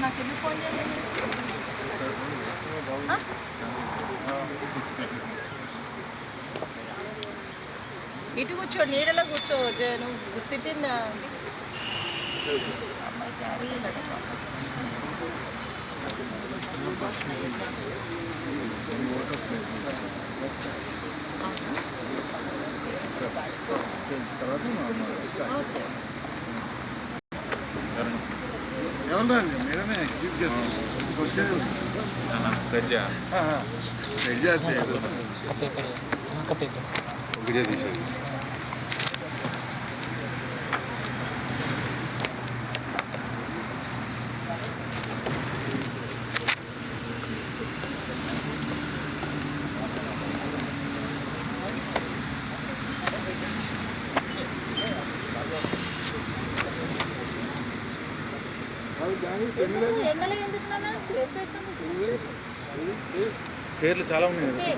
నాకు ఎందుకు ఫోన్ చేయలేదు? ఇటు కూర్చో, నీడలో కూర్చో. నువ్వు సిట్టింగ్ అమ్మాయి క్యారీ ఎవరు మేడమే చీఫ్ గెస్ట్ వచ్చేది వీడియో తీసేది. చీరలు చాలా ఉన్నాయి.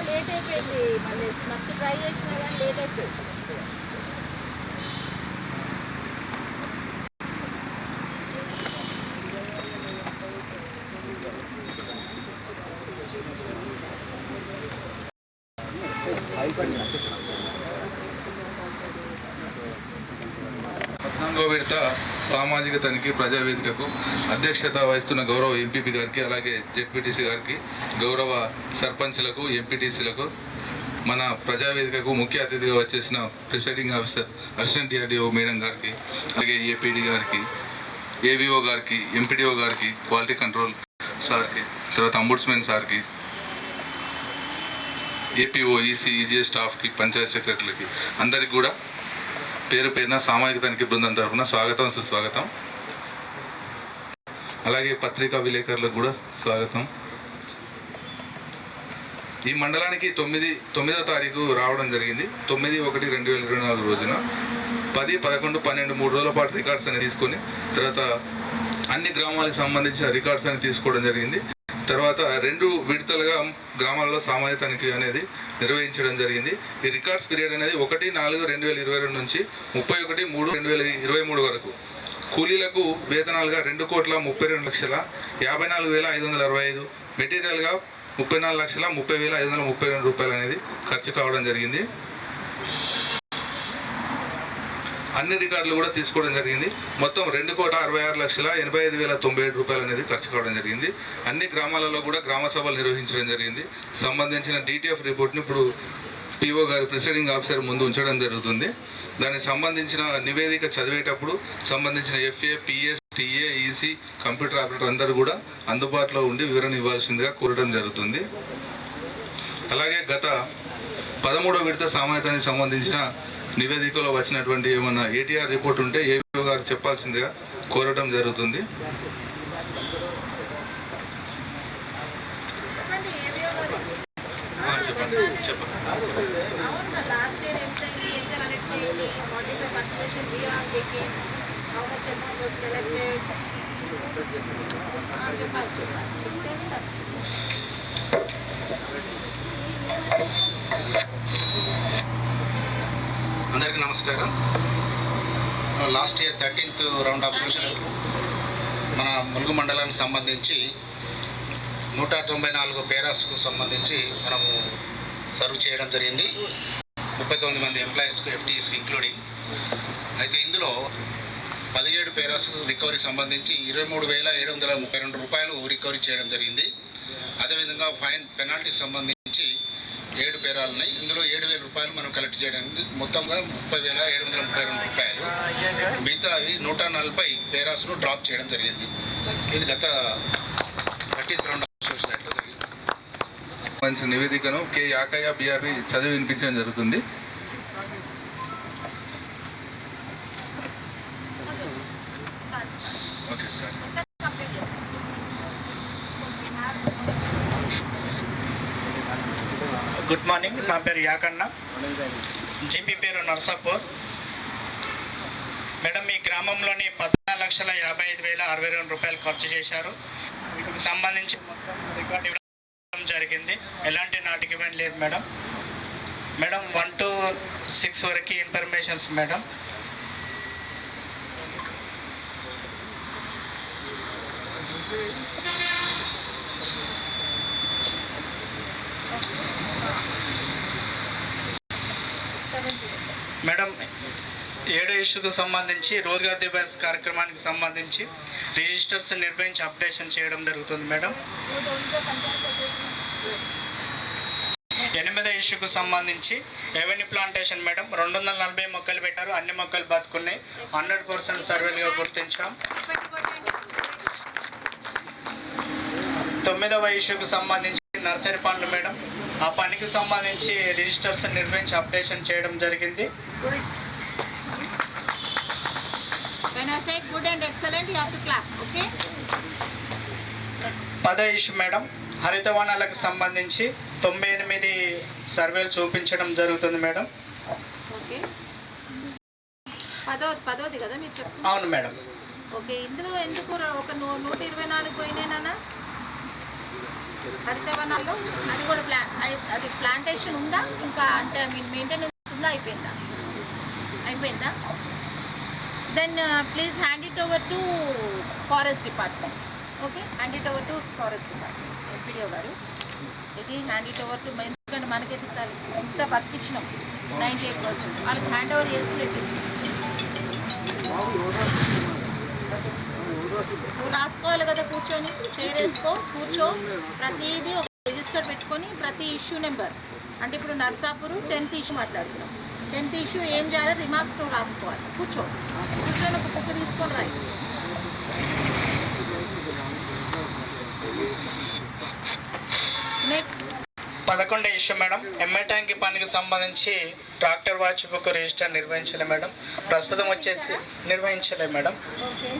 లేట్ అయిపోయింది, మళ్ళీ మస్తు ట్రై చేసినా కానీ లేట్ అయిపోయింది. విడత సామాజిక తనిఖీ ప్రజావేదికకు అధ్యక్షత వహిస్తున్న గౌరవ ఎంపీపీ గారికి, అలాగే జెడ్పీటీసీ గారికి, గౌరవ సర్పంచ్లకు, ఎంపీటీసీలకు, మన ప్రజావేదికకు ముఖ్య అతిథిగా వచ్చేసిన presiding officer assistant DRDO madam గారికి, అలాగే ఏపీడీ గారికి, ఏవీఓ గారికి, ఎంపీడీఓ గారికి, క్వాలిటీ కంట్రోల్ సార్కి, తర్వాత అంబుడ్స్మెన్ సార్కి, ఏపీఓ, ఈసీ, ఈజీఏ స్టాఫ్కి, పంచాయత్ సెక్రటరీలకి అందరికి కూడా పేరు పేరున సామాజిక తనిఖీ బృందం తరఫున స్వాగతం, సుస్వాగతం. అలాగే పత్రికా విలేకరులకు కూడా స్వాగతం. ఈ మండలానికి 9వ తారీఖు రావడం జరిగింది. 9/1/2024 రోజున 10, 11, 12 3 రోజుల పాటు రికార్డ్స్ అని తీసుకొని తర్వాత అన్ని గ్రామాలకు సంబంధించిన రికార్డ్స్ అని తీసుకోవడం జరిగింది. తర్వాత 2 విడతలుగా గ్రామాల్లో సామాజిక తనిఖీ అనేది నిర్వహించడం జరిగింది. ఈ రికార్డ్స్ పీరియడ్ అనేది 1/4/2022 నుంచి 31/3/2023 వరకు. కూలీలకు వేతనాలుగా 2,32,54,545, మెటీరియల్గా 34,30,532 రూపాయలు అనేది ఖర్చు కావడం జరిగింది. అన్ని రికార్డులు కూడా తీసుకోవడం జరిగింది. మొత్తం 2,66,85,097 రూపాయలు అనేది ఖర్చు కావడం జరిగింది. అన్ని గ్రామాలలో కూడా గ్రామ సభలు నిర్వహించడం జరిగింది. సంబంధించిన డీటీఎఫ్ రిపోర్ట్ని ఇప్పుడు పీఓ గారు ప్రిసైడింగ్ ఆఫీసర్ ముందు ఉంచడం జరుగుతుంది. దానికి సంబంధించిన నివేదిక చదివేటప్పుడు సంబంధించిన FA, PS, TA, EC, computer operator అందరూ కూడా అందుబాటులో ఉండి వివరణ ఇవ్వాల్సిందిగా కోరడం జరుగుతుంది. అలాగే గత 13వ విడత సామాజికానికి సంబంధించిన నివేదికలో వచ్చినటువంటి ఏమన్నా ఏటీఆర్ రిపోర్ట్ ఉంటే ఏపీఓ గారు చెప్పాల్సిందిగా కోరడం జరుగుతుంది. అందరికీ నమస్కారం. Last year 13th round of social మన ములుగు మండలానికి సంబంధించి 194 పేరాస్కు సంబంధించి మనము సర్వ్ చేయడం జరిగింది. 39 మంది ఎంప్లాయీస్కు, ఎఫ్టీఎస్కి ఇంక్లూడింగ్. అయితే ఇందులో 17 పేరాస్ రికవరీ సంబంధించి 23,732 రూపాయలు రికవరీ చేయడం జరిగింది. అదేవిధంగా ఫైన్ పెనాల్టీకి సంబంధించి 7 పేరాలు ఉన్నాయి. ఇందులో 7,000 రూపాయలు మనం కలెక్ట్ చేయడానికి మొత్తంగా 30,732 రూపాయలు. మిగతా అవి 140 పేరాస్ను డ్రాప్ చేయడం జరిగింది. ఇది గత 13th రౌండ్ ఆఫ్ సోషల్ జరిగింది. మంచి నివేదికను కే యాకయ్య బీఆర్బీ చదివి వినిపించడం జరుగుతుంది. Okay sir. Good morning. నా పేరు యాకన్న, జిపి పేరు నర్సాపూర్. మేడం, మీ గ్రామంలోని 14,55,062 రూపాయలు ఖర్చు చేశారు. వీటికి సంబంధించి మొత్తం రికార్డు ఇవ్వడం జరిగింది. ఎలాంటి నాటికిమెంట్ లేదు మేడం. మేడం 1 to 6 వరకు ఇన్ఫర్మేషన్స్ మేడం. మేడం 7 ఇష్యూకి సంబంధించి రోజ్గార్ దివస్ కార్యక్రమానికి సంబంధించి రిజిస్టర్స్ నిర్వహించి అప్డేషన్ చేయడం జరుగుతుంది మేడం. 8వ ఇష్యూకు సంబంధించి రెవెన్యూ ప్లాంటేషన్ మేడం 240 మొక్కలు పెట్టారు, అన్ని మొక్కలు బతుకున్నాయి, 100% సర్వేలుగా గుర్తించాం. 9వ ఇష్యూకి సంబంధించి నర్సరీ పనులు మేడం, ఆ పనికి సంబంధించి రిజిస్టర్స్ నిర్వహించి అప్డేషన్ చేయడం జరిగింది. When I say good and excellent, you have to clap, okay? 10వ ఇష్యూ మేడం, హరితవనాలకు సంబంధించి 98 సర్వేలు చూపించడం జరుగుతుంది మేడం. ఓకే, పదవది కదా మీరు చెప్తున్నారు? అవును మేడం. ఓకే, ఇందులో ఎందుకు ఒక 124 పోయినాయినా హరితవనాల్లో? అది కూడా అది ప్లాంటేషన్ ఉందా ఇంకా, అంటే ఐ మీన్ మెయింటెనెన్స్ ఉందా, అయిపోయిందా? Then please hand it over to forest department. Okay, hand it over to forest department. MPDO గారు ఇది హ్యాండ్ ఇట్ ఓవర్ టు, ఎందుకంటే మనకి ఎంత వర్క్ ఇచ్చినాం 98%, వాళ్ళకి హ్యాండ్ ఓవర్ చేస్తున్నట్టు. నువ్వు రాసుకోవాలి కదా, కూర్చొని చైర్ వేసుకో, కూర్చో, ప్రతిదీ ఒక రిజిస్టర్ పెట్టుకొని ప్రతి ఇష్యూ నెంబర్, అంటే ఇప్పుడు నర్సాపూర్ 10th ఇష్యూ మాట్లాడుతున్నాం, 10th ఇష్యూ ఏం చేయాలో రిమార్క్స్ నువ్వు రాసుకోవాలి. కూర్చొని ఒక బుక్ తీసుకొని రాయి. నెక్స్ట్ 11వ ఇష్యూ మేడం, ఎంఏ ట్యాంక్ పనికి సంబంధించి ట్రాక్టర్ వాచ్ బుక్ రిజిస్టర్ నిర్వహించలే మేడం, ప్రస్తుతం వచ్చేసి నిర్వహించలే మేడం. ఓకే,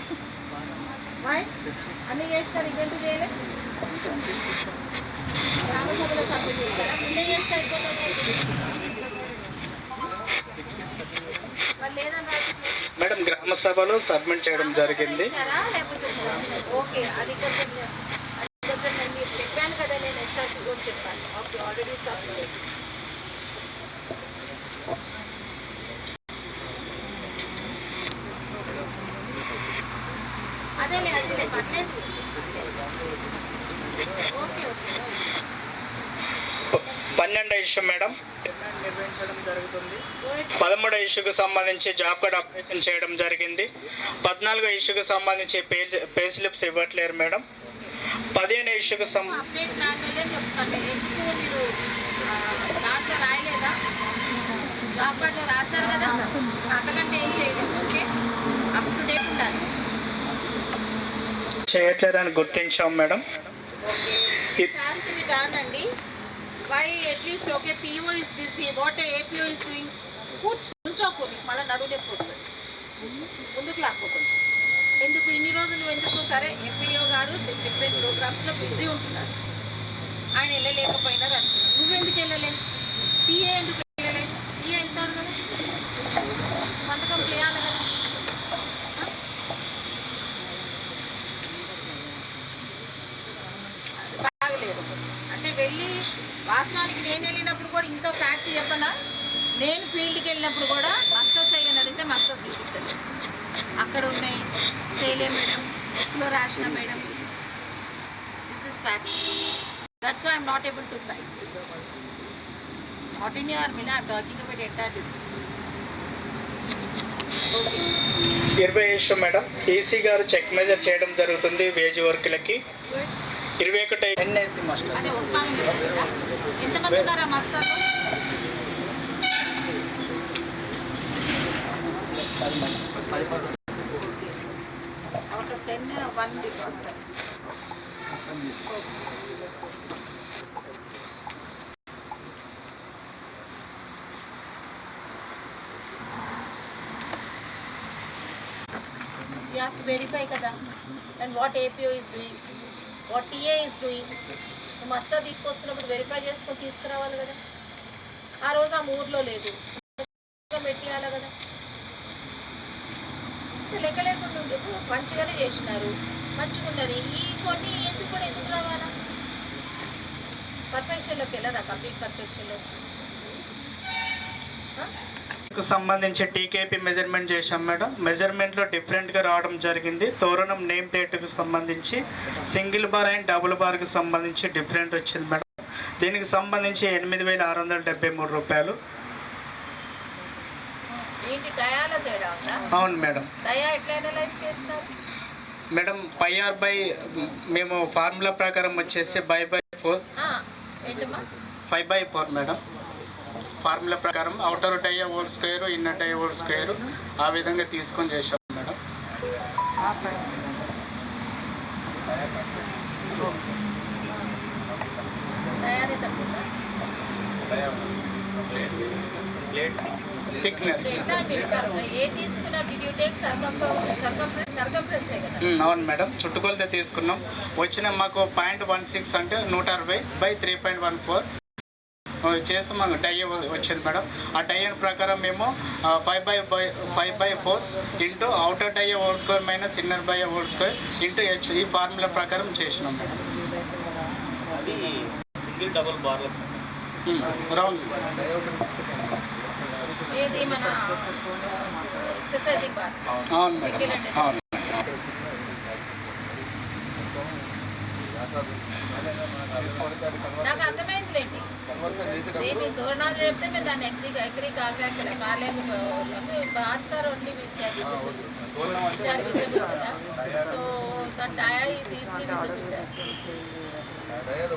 అన్ని చేస్తారు, ఇదేంటి చేయలేదు? గ్రామసభలో సబ్మిట్ చేస్తారా? ముందే చేస్తే అయిపోతుంది. వాళ్ళు లేదని మేడం గ్రామ సభలో సబ్మిట్ చేయడం జరిగింది. లేకపోతే ఓకే, అది కొంచెం నేను మీకు చెప్పాను కదా, నేను ఎస్ఆర్సీ కూడా చెప్పాను. Okay, already submit. అదేలే పర్లేదు. Okay okay. 12వ ఇష్యూ మేడం నిర్వహించడం జరుగుతుంది. 13వ ఇష్యూకి సంబంధించి జాబ్ కార్డ్ అప్డేషన్ చేయడం జరిగింది. 14వ ఇష్యూకి సంబంధించి పే స్లిప్స్ ఇవ్వట్లేరు మేడం. 15వ ఇష్యూకి అప్డేట్ నాకలే చెప్తాను. ఎందుకు మీరు దాంట్లో రాయలేదా? జాబ్ కార్డులో రాశారు కదా, అంతకంటే ఏం చేయలేదు. ఓకే, అప్ టు డేట్ ఉండాలి. చేయట్లేదని గుర్తించాం మేడం. అండి why at least okay, PO is busy, what APO is doing. కూర్చోకు, మళ్ళీ నడువు నొప్పి వస్తుంది, ముందుకు లాక్కో కొంచెం. ఎందుకు ఇన్ని రోజులు ఎందుకు? సరే, ఎంపీడీఓ గారు డిఫరెంట్ ప్రోగ్రామ్స్లో బిజీ ఉంటున్నారు, ఆయన వెళ్ళలేకపోయినారు అంటున్నారు. నువ్వెందుకు వెళ్ళలేదు? టీఏ ఎందుకు వెళ్ళలేదు? టీఏ వెళ్తాడు కదా, సంతకం చేయాలి కదా. బాగలేదు అంటే వెళ్ళి, వాస్తవానికి నేను వెళ్ళినప్పుడు కూడా ఇంకో ఫ్యాక్ట్ చెప్పనా, నేను ఫీల్డ్కి వెళ్ళినప్పుడు కూడా మస్టర్స్ అయ్యని అడిగితే మస్టర్స్ చూపిస్తుంది. అక్కడ ఉన్నాయి తేలే మేడం, బుక్లో రాసిన madam. This is fact. That's why I'm not able to site. Not in your mill, I'm talking about entire district. Okay, 20వ ఇష్యూ మేడం, ఈసీ గారు చెక్ మెజర్ చేయడం జరుగుతుంది వేజ్ వర్క్లకి. 21 NIC master. అదే ఒక్క ఎంతమంది ఉన్నారా మాస్టర్లు? 10. Out of 10 1 record sir. You have to verify kada, and what APO is doing, what TA is doing. నువ్వు మాస్టర్ తీసుకొస్తున్నప్పుడు వెరిఫై చేసుకొని తీసుకురావాలి కదా. ఆ రోజు ఆ ఊర్లో లేదు, పెట్టియాలి కదా. లెక్క లేకుండా ఉండదు, మంచిగానే చేసినారు, మంచిగా ఉన్నది. ఈ కొన్ని ఎందుకు రావాలా? పర్ఫెక్షన్లోకి వెళ్ళదా? కంప్లీట్ పర్ఫెక్షన్లో సంబంధించి టీకేపీ మెజర్మెంట్ చేశాం మేడం. మెజర్మెంట్లో డిఫరెంట్గా రావడం జరిగింది. తోరణం నేమ్ ప్లేట్కి సంబంధించి సింగిల్ బార్ అండ్ డబుల్ బార్కి సంబంధించి డిఫరెంట్ వచ్చింది మేడం. దీనికి సంబంధించి 8,673 రూపాయలు. అవును మేడం. మేడం పైఆర్ బై మేము ఫార్ములా ప్రకారం వచ్చేసి 5/4 5/4 మేడం. ఫార్ములా ప్రకారం outer dia whole square, inner dia whole square ఆ విధంగా తీసుకొని చేసాం మేడం. థిక్నెస్ అవును మేడం. చుట్టుకొలత తీసుకున్నాం. వచ్చిన మాకు 0.16 అంటే 160/3.14 చేసి మాకు డయ్య వచ్చింది మేడం. ఆ డయ్య ప్రకారం మేము 5/4 into outer dia whole square minus inner dia whole square into H ఈ ఫార్ములా ప్రకారం చేసినాం మేడం. సింగిల్ డబుల్ బార్ల రౌండ్ అవును మేడం. అవును. నాకు అర్థమైందిలేండి. తోరణాలు చెప్తే మేము దాన్ని అగ్రి కాలేము బార్ సార్ ఓన్లీ కదా. So that dia is easily visible.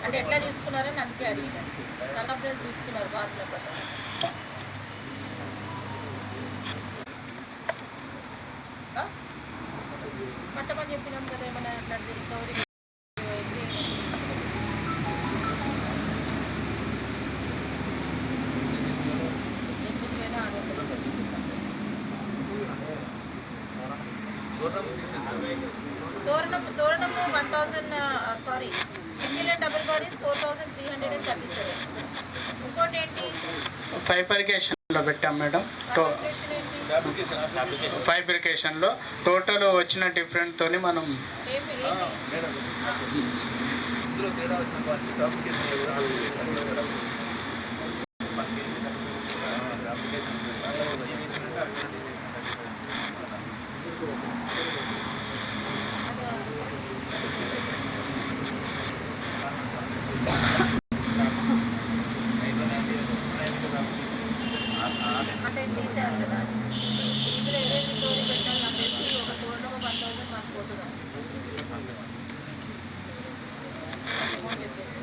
అంటే ఎట్లా తీసుకున్నారని అందుకే అడిగినాను. సర్కంఫరెన్స్ తీసుకున్నారు బార్ల ప్రకారం. పట్టమని చెప్పినాం కదా. ఏమైనా అట్లాంటి రికవరీ తోరణము 1000 sorry single and double bar is 4337. ఇంకోటి ఏంటి ఫైబ్రికేషన్లో పెట్టాం మేడం. ఫైబ్రికేషన్లో టోటల్ వచ్చిన డిఫరెంట్తోని మనం అంటే తీసేయాలి కదా. ఇందులో ఏదైతే రికవరీ పెట్టాలి నాకు తెలిసి ఒక తోరణము 1000 మనకు పోతుందా చెప్పేసి.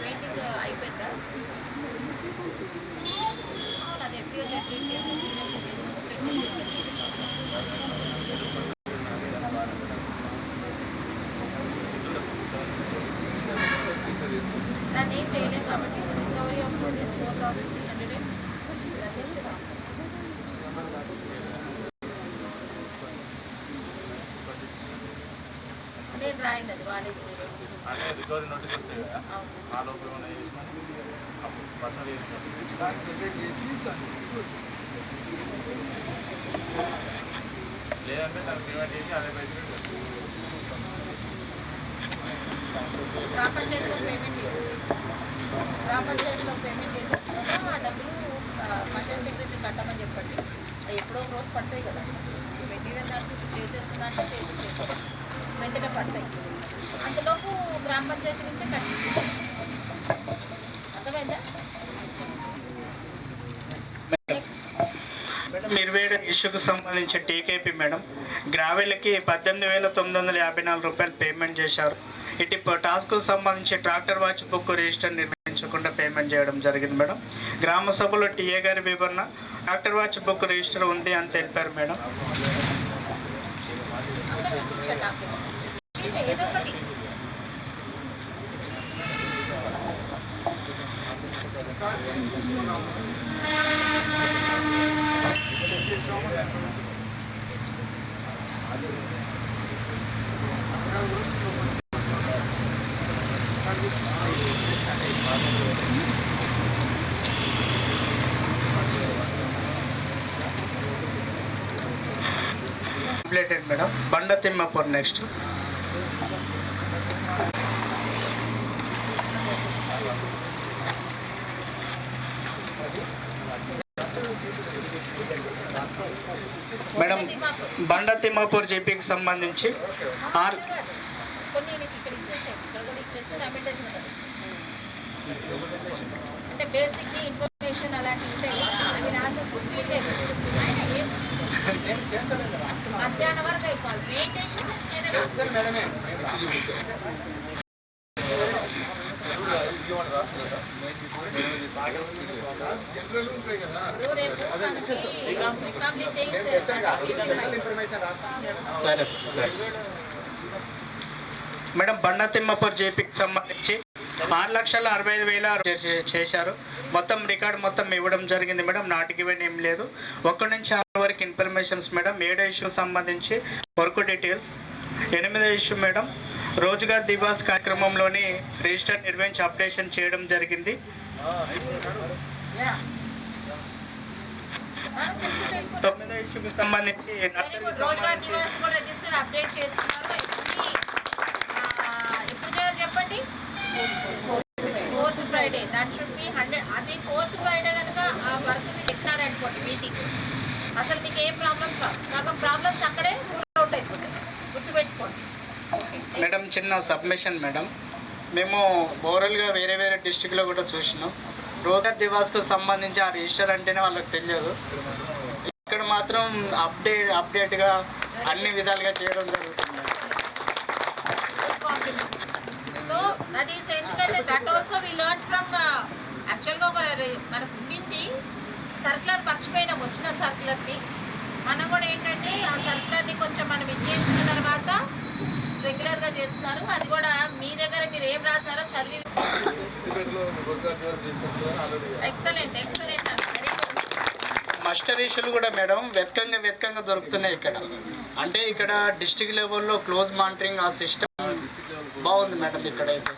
వెయిటింగ్ అయిపోయిందా? అది ఎఫ్టీగా జనరేట్ చేసి దాన్ని ఏం చేయలేం కాబట్టి రికవరీ ఆఫ్ రూపీస్ 4336. నేను రాయండి, అది వాళ్ళే చేస్తాను. అంటే రికవరీ నోటీస్ వస్తాయి కదా, ఆ లోపల ఏమైనా చేసుకొని పర్సనల్ దాన్ని జనరేట్ చేసి దాన్ని లేదంటే దాన్ని పేమెంట్ చేసి అదే పైసలు గ్రామ పంచాయతీలో పేమెంట్ చేసేస్తున్నాము. ఆ డబ్బులు పంచాయతీ సెక్రటరీ కట్టమని చెప్పండి. అవి ఎప్పుడో ఒక రోజు పడతాయి కదా. మెటీరియల్ దాంట్లో ఇప్పుడు చేసేస్తుందంటే చేసేసే వెంటనే పడతాయి. అంతలోపు గ్రామ పంచాయతీ నుంచే కట్టి అర్థమైందా? మేడం 27 ఇష్యూకి సంబంధించి టీకేపీ మేడం గ్రావెల్కి 18,954 రూపాయలు పేమెంట్ చేశారు. ఇటు టాస్క్కు సంబంధించి ట్రాక్టర్ వాచ్ బుక్ రిజిస్టర్ నిర్వహించకుండా పేమెంట్ చేయడం జరిగింది మేడం. గ్రామ సభలో టీఏ గారి వివరణ ట్రాక్టర్ వాచ్ బుక్ రిజిస్టర్ ఉంది అని తెలిపారు మేడం. ఏదో ఒకటి కంప్లీటెడ్ మేడం. బండ తిమ్మాపూర్ నెక్స్ట్. మేడం బండ తిమ్మాపూర్ జీపీకి సంబంధించి కొన్ని ఇక్కడ ఇచ్చేసాయి, ఇక్కడ కూడా ఇచ్చేస్తే అమెండేషన్ అంటే బేసిక్ ఇన్ఫర్మేషన్ అలాంటివి ఉంటాయి, అవి రాసేసి స్పీడ్గా ఏం మధ్యాహ్నం వరకు అయిపోవాలి. మెయింటేషన్ జనరల్ ఉంటాయి కదా. సరే సార్. మేడం బండ తిమ్మాపూర్ జేపీకి సంబంధించి 6,65,000 చేశారు. మొత్తం రికార్డు మొత్తం ఇవ్వడం జరిగింది మేడం. నాటికి ఇవ్వని ఏం లేదు. 1 నుంచి 6 వరకు ఇన్ఫర్మేషన్స్ మేడం. 7 ఇష్యూ సంబంధించి work details. 8 issue madam Rozgar Divas కార్యక్రమంలోని రిజిస్టర్ నిర్వహించి అప్డేషన్ చేయడం జరిగింది. 9 ఇష్యూకి సంబంధించి రోజ్గార్ దివాస్ కూడా రిజిస్టర్ అప్డేట్ చేస్తున్నారు. ఎప్పుడు చేయాలి చెప్పండి? 4th Friday. That should B 100. అది 4th Friday కనుక ఆ వర్క్ మీరు పెట్టినారనుకోండి మీటింగ్, అసలు మీకు ఏం ప్రాబ్లమ్స్ రావు. సగం ప్రాబ్లమ్స్ అక్కడే రూల్ అవుట్ అయిపోతాయి, గుర్తుపెట్టుకోండి. మేడం చిన్న సబ్మిషన్ మేడం. మేము ఓవరాల్గా వేరే వేరే డిస్ట్రిక్ట్లో కూడా చూసినాం. రోజ్గార్ దివాస్కు సంబంధించి ఆ రిజిస్టర్ అంటేనే వాళ్ళకి తెలియదు. ఇక్కడ మాత్రం అప్డేట్గా అన్ని విధాలుగా చేయడం జరుగుతుంది. సో దట్ ఈస్ ఎందుకంటే that also we learn from యాక్చువల్గా ఒక మనకు ఉండింది సర్క్యులర్, మర్చిపోయినాం వచ్చిన సర్క్యులర్ని. మనం కూడా ఏంటంటే ఆ సర్క్యులర్ని కొంచెం మనం ఇది చేసిన తర్వాత రెగ్యులర్గా చేస్తున్నారు. అది కూడా మీ దగ్గర మీరు ఏం రాసినారో చదివి ఎక్సలెంట్ ఎక్సలెంట్ అండి. Very good. మస్టర్ ఇష్యూలు కూడా మేడం వెతకంగా దొరుకుతున్నాయి ఇక్కడ. అంటే ఇక్కడ డిస్ట్రిక్ట్ లెవెల్లో క్లోజ్ మానిటరింగ్ ఆ సిస్టమ్ బాగుంది మేడం ఇక్కడైతే.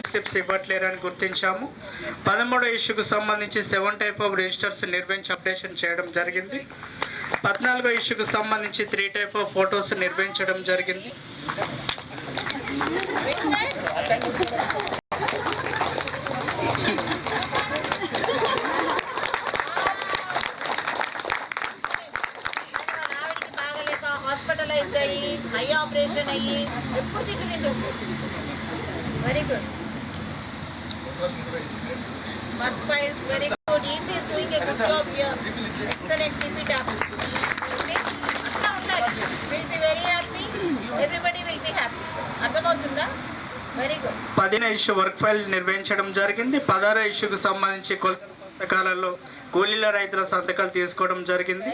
స్లిప్స్ ఇవ్వట్లేరని గుర్తించాము. 13వ ఇష్యూకు సంబంధించి 7 టైప్ ఆఫ్ రిజిస్టర్స్ నిర్వహించి అప్డేషన్ చేయడం జరిగింది. 14వ ఇష్యూకు సంబంధించి 3 టైప్ ఆఫ్ ఫొటోస్ నిర్వహించడం జరిగింది. హాస్పిటలైజ్డ్ అయ్యి ఐ ఆపరేషన్ అయ్యి ఎప్పుడు తింటుంది. Very good. Work files very good. EC is doing a good job here. Excellent. Keep it up. Okay, అట్లా ఉండాలి. Will be very happy. Everybody will be happy. అర్థమవుతుందా? Very good. 10వ issue work file నిర్వహించడం జరిగింది. 16వ ఇష్యూకు సంబంధించి కొత్త పుస్తకాలలో కూలీల రైతుల సంతకాలు తీసుకోవడం జరిగింది.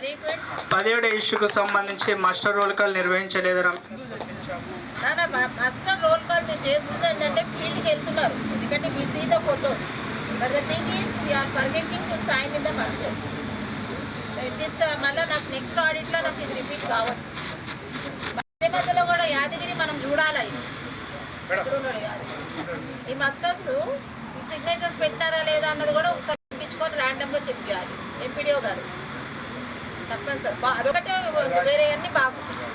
17వ ఇష్యూకు సంబంధించి మాస్టర్ రోల్ కాల్ నిర్వహించలేదని మాస్టర్ రోల్ కాల్ మీరు చేస్తుంది ఏంటంటే ఫీల్డ్కి వెళ్తున్నారు, ఎందుకంటే మీ see the photos, but the thing is you are forgetting to sign in the master. This మళ్ళీ నాకు నెక్స్ట్ ఆడిట్లో నాకు ఇది రిపీట్ కావద్దు. మధ్యలో కూడా యాదగిరి మనం చూడాలి. ఈ మాస్టర్స్ సిగ్నేచర్స్ పెట్టారా లేదా అన్నది కూడా ఒకసారి చూపించుకొని ర్యాండమ్గా చెక్ చేయాలి ఎంపీడీఓ గారు. తప్పనిసరి అదొకటే, వేరే అన్ని బాగుంటుంది.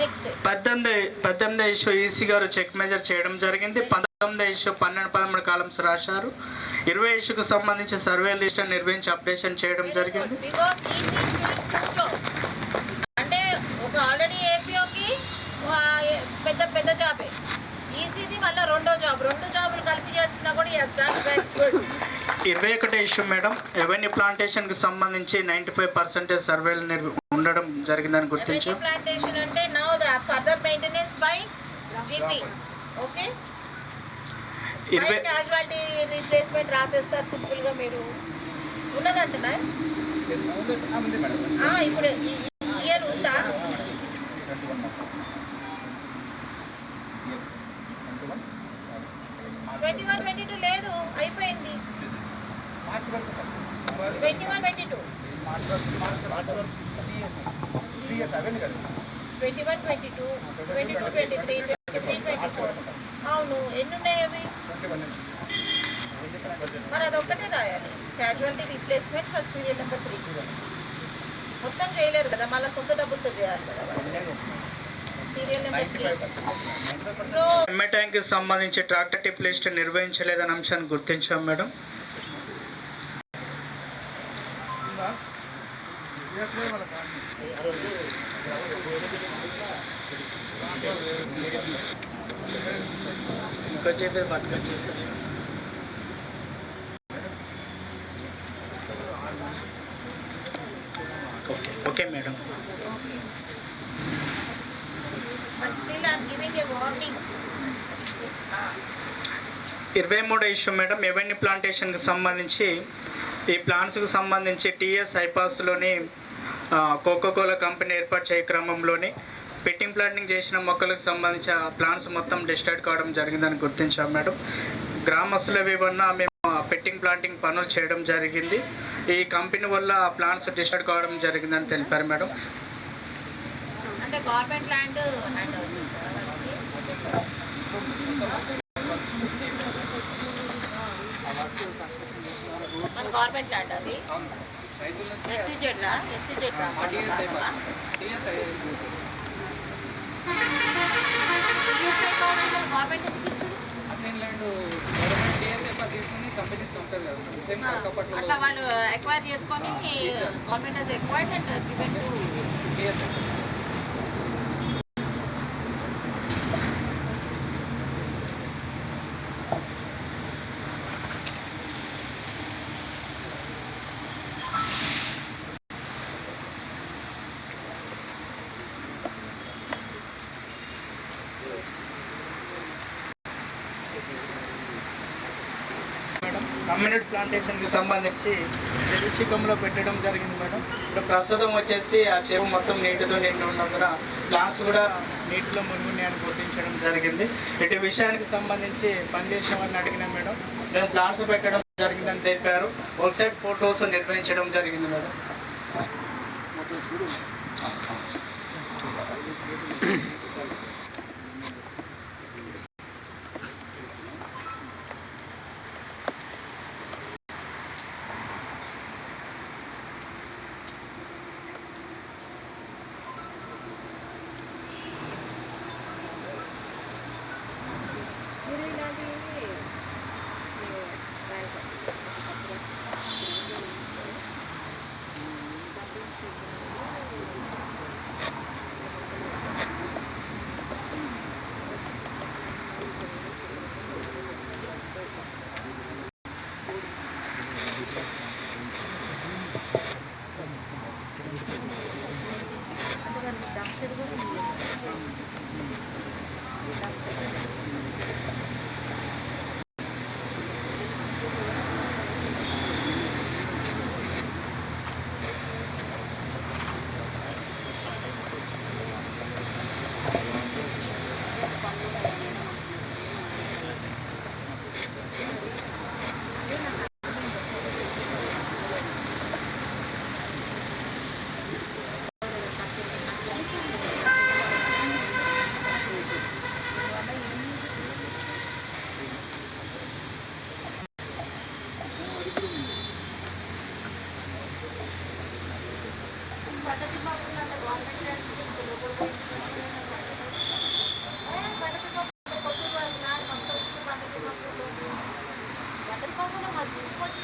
నెక్స్ట్ 18వ ఇష్యూ ఈసీ గారు చెక్ మెజర్ చేయడం జరిగింది. 19వ ఇష్యూ 12-13 కాలమ్స్ రాశారు. 20 ఇష్యూకు సంబంధించి సర్వే లిస్ట్ నిర్వహించి అప్డేషన్ చేయడం జరిగింది. బికాస్ అంటే ఒక ఆల్రెడీ ఏపీఓకి పెద్ద జాబే, ఈసీది మళ్ళీ 2వ జాబ్, 2 జాబులు కలిపి చేస్తున్నా కూడా 21వ ఇష్యూ మేడం రెవెన్యూ ప్లాంటేషన్కి సంబంధించి 95% సర్వేలు ఉండడం జరిగిందని గుర్తించాం. ప్లాంటేషన్ అంటే now the further maintenance by GP. Okay, casualty replacement రాసేస్తారు సింపుల్గా. మీరు ఉన్నదంటున్నా ఇప్పుడు ఈ ఇయర్ ఉందా? 21-22 లేదు, అయిపోయింది. 21-22 22-23 23-24 అవును. ఎన్ని ఉన్నాయి అవి? మరి అదొక్కటే రాయాలి. Casualty replacement for serial number 3. మొత్తం చేయలేరు కదా, మళ్ళీ సొంత డబ్బులతో చేయాలి కదా సీరియల్ నెంబర్ 3. సో ఎంఏ ట్యాంక్కి సంబంధించి ట్రాక్టర్ టిప్ లిస్ట్ నిర్వహించలేదన్న అంశాన్ని గుర్తించాం మేడం. ఉందా? ఇవ్వచ్చులే వాళ్ళకి అన్ని. ఇంకా చెప్పేది పట్టుకొచ్చి okay madam. but still I am giving a warning. 23 issue madam, avenue ప్లాంటేషన్కి సంబంధించి ఈ ప్లాంట్స్కి సంబంధించి టీఎస్ ఐపాస్లోని కోకోకోలా కంపెనీ ఏర్పాటు చేయ క్రమంలోని పెట్టింగ్ ప్లాంటింగ్ చేసిన మొక్కలకు సంబంధించి ఆ ప్లాంట్స్ మొత్తం డిస్ట్రాక్ట్ కావడం జరిగిందని గుర్తించాం మేడం. గ్రామస్తుల వివరణ మేము పెట్టింగ్ ప్లాంటింగ్ పనులు చేయడం జరిగింది. ఈ కంపెనీ వల్ల ప్లాంట్స్ డిస్ట్రాక్ట్ కావడం జరిగిందని తెలిపారు మేడం. అంటే గవర్నమెంట్ ల్యాండ్ హ్యాండ్ ఓవర్ చేశారా వాళ్ళకి? మన గవర్నమెంట్ ల్యాండ్ అది ఎస్సీజెడ్ గవర్నమెంట్ ఎందుకు ఇస్తుంది? అట్లా వాళ్ళు ఎక్వైర్ చేసుకొని government has acquired and given to madam community ప్లాంటేషన్కి సంబంధించి చెరువు చిక్కంలో పెట్టడం జరిగింది మేడం. ఇప్పుడు ప్రస్తుతం వచ్చేసి ఆ చెరువు మొత్తం నీటితో నిండి ఉన్నందున ప్లాంట్స్ కూడా నీటిలో మునుగున్నాయని గుర్తించడం జరిగింది. ఇటు విషయానికి సంబంధించి పనిచేసే వారిని అడిగినా మేడం నేను ప్లాంట్స్ పెట్టడం జరిగిందని తెలిపారు. ఒక సైడ్ ఫొటోస్ నిర్వహించడం జరిగింది మేడం. ఫొటోస్ కూడా ఉన్నాయి.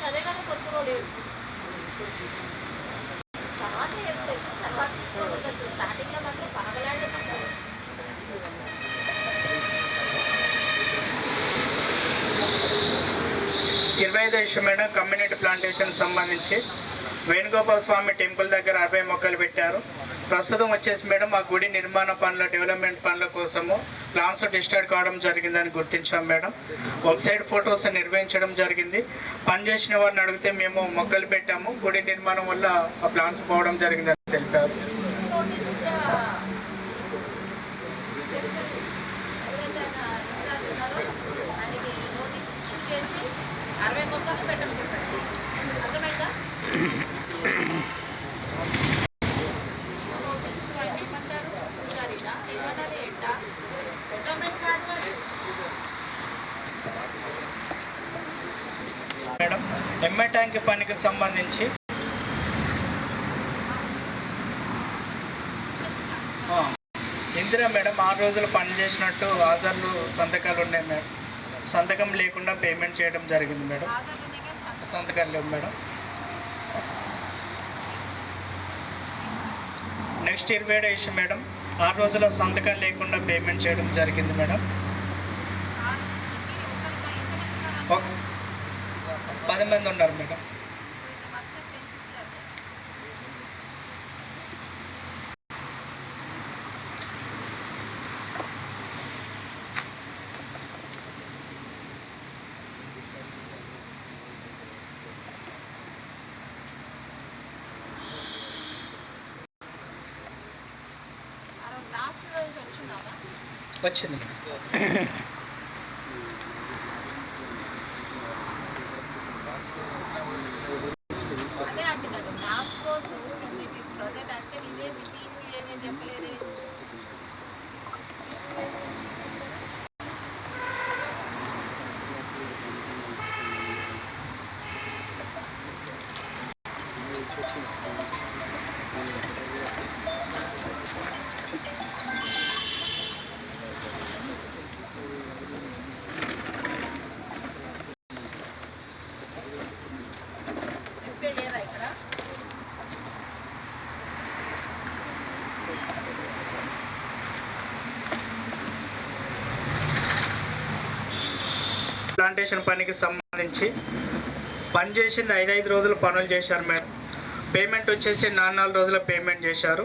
అదే కదా కొత్త రోడ్ తర్వాత చేస్తే తర్వాత తీసుకోవచ్చు. స్టార్టింగ్లో మాత్రం పగలాడే 25 ఇష్యూ మేడం కమ్యూనిటీ ప్లాంటేషన్ సంబంధించి వేణుగోపాల స్వామి టెంపుల్ దగ్గర 60 మొక్కలు పెట్టారు. ప్రస్తుతం వచ్చేసి మేడం ఆ గుడి నిర్మాణ పనుల డెవలప్మెంట్ పనుల కోసము ప్లాన్స్ డిస్టార్ట్ కావడం జరిగిందని గుర్తించాం మేడం. ఒక సైడ్ ఫొటోస్ నిర్వహించడం జరిగింది. పనిచేసిన వారిని అడిగితే మేము మొక్కలు పెట్టాము, గుడి నిర్మాణం వల్ల ఆ ప్లాన్స్ పోవడం జరిగిందని తెలిపారు. మేడం ఎంఏ ట్యాంక్ పనికి సంబంధించి ఇందిరా మేడం 6 రోజులు పని చేసినట్టు హాజర్లు సంతకాలు ఉన్నాయి మేడం. సంతకం లేకుండా పేమెంట్ చేయడం జరిగింది మేడం. సంతకాలు లేవు మేడం. Next 27 issue madam. 6 రోజుల సంతకాలు లేకుండా పేమెంట్ చేయడం జరిగింది మేడం. 10 మంది ఉన్నారు మేడం. వచ్చింది అదే అంటున్నాను లాస్ట్ రోజు ఇట్ ఈస్ ప్రజెంట్ యాక్చువల్లీ ఇదే మీటింగ్ ఏమీ చెప్పలేదు. లేదా ఇక్కడ ప్లాంటేషన్ పనికి సంబంధించి పని చేసింది 5 రోజులు పనులు చేశారు మేడం. పేమెంట్ వచ్చేసి 4 రోజుల పేమెంట్ చేశారు.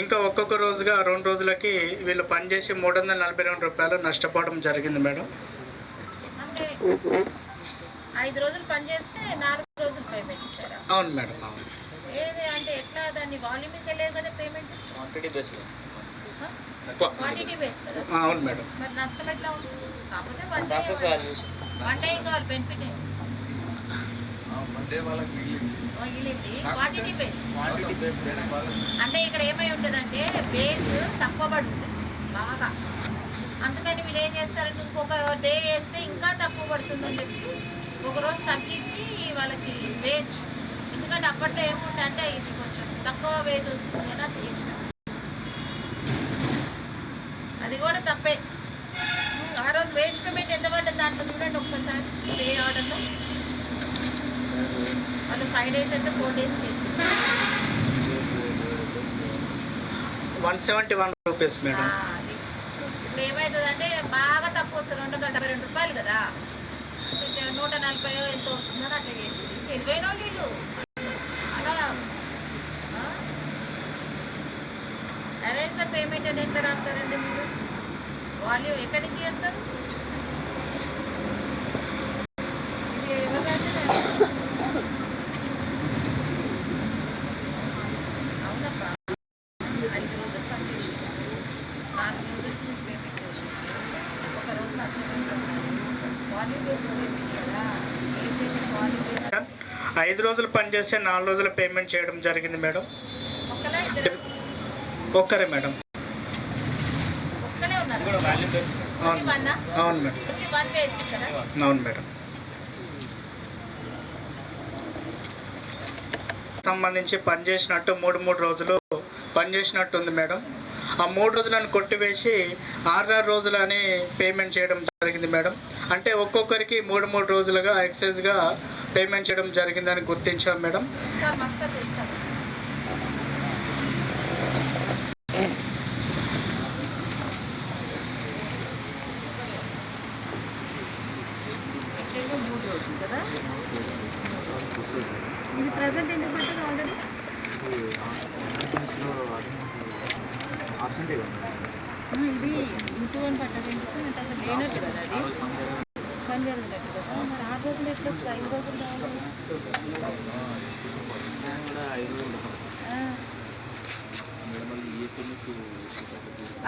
ఇంకా ఒక్కొక్క రోజుగా 2 రోజులకి వీళ్ళు పనిచేసి 342 రూపాయలు నష్టపోవడం జరిగింది మేడం. అంటే 5 రోజులు పనిచేస్తే 4 రోజులు పేమెంట్ ఇచ్చారా? అవును మేడం. అవును. ఏది అంటే ఎట్లా దాన్ని వాల్యూమిక్ వెళ్ళే కదా పేమెంట్ క్వాంటిటీ బేస్ కదా. అవును మేడం. మరి నష్టం ఎట్లా ఉంటుంది? కాకపోతే వన్ డే కావాలి బెనిఫిట్ మిగిలింది క్వాంటిటీ బేస్. అంటే ఇక్కడ ఏమై ఉంటుందంటే బేస్ తక్కువ పడుతుంది బాగా. అందుకని వీళ్ళు ఏం చేస్తారంటే ఇంకొక డే వేస్తే ఇంకా తక్కువ పడుతుందని చెప్పి ఒకరోజు తగ్గించి వాళ్ళకి వేజ్, ఎందుకంటే అప్పట్లో ఏముంటే అంటే ఇది కొంచెం తక్కువ వేజ్ వస్తుంది అని అట్లా చేసిన. అది కూడా తప్పే. ఆ రోజు వేజ్ పేమెంట్ ఎంత పడ్డది దాంట్లో చూడండి ఒక్కసారి పే ఆర్డర్లో. వాళ్ళు 5 days అయితే 4 days చేసి 171 రూపీస్ మేడం. అది ఇప్పుడు ఏమవుతుందంటే బాగా తక్కువ వస్తుంది. 272 రూపాయలు కదా, 140 ఎంతో వస్తుందని అట్లా చేసింది. 20 వీళ్ళు చాలా అరేంజ్ ద పేమెంట్ అని ఎట్లా రాస్తారండి మీరు? వాల్యూమ్ ఎక్కడి నుంచి చేస్తారు? ఇది ఎవరు అవునప్పా 5 రోజులు పనిచేసి 4 రోజులకి పేమెంట్ చేసి ఒక రోజు నష్టపోయింది. వాల్యూమ్ చేసుకుని కదా ఏం చేసిన వాల్యూమ్ చేసి 5 రోజులు పనిచేస్తే 4 రోజులు పేమెంట్ చేయడం జరిగింది మేడం. ఒక్కలా ఇద్దరు ఒక్కరే మేడం. ఒక్కడే ఉన్నారు. అవును అవును మేడం. 1 వేసి కదా. అవును మేడం. సంబంధించి పనిచేసినట్టు 3 రోజులు పనిచేసినట్టు ఉంది మేడం. ఆ 3 రోజులను కొట్టివేసి 6 రోజులని పేమెంట్ చేయడం జరిగింది మేడం. అంటే ఒక్కొక్కరికి 3 రోజులుగా ఎక్సైజ్గా పేమెంట్ చేయడం జరిగిందని గుర్తించాం మేడం. సార్ మస్టర్ తెస్తారు. యాక్చువల్గా 3 రోజులు కదా. ఇది ప్రజెంట్ ఎందుకు పడుతుంది ఆల్రెడీ? ఇది ఇటు అని పట్టదు ఎందుకు అంటే అసలు లేనట్టు కదా, అది పని జరిగినట్టు కదా. మరి 6 రోజులు ఎట్లా 5 రోజులు రావాలి?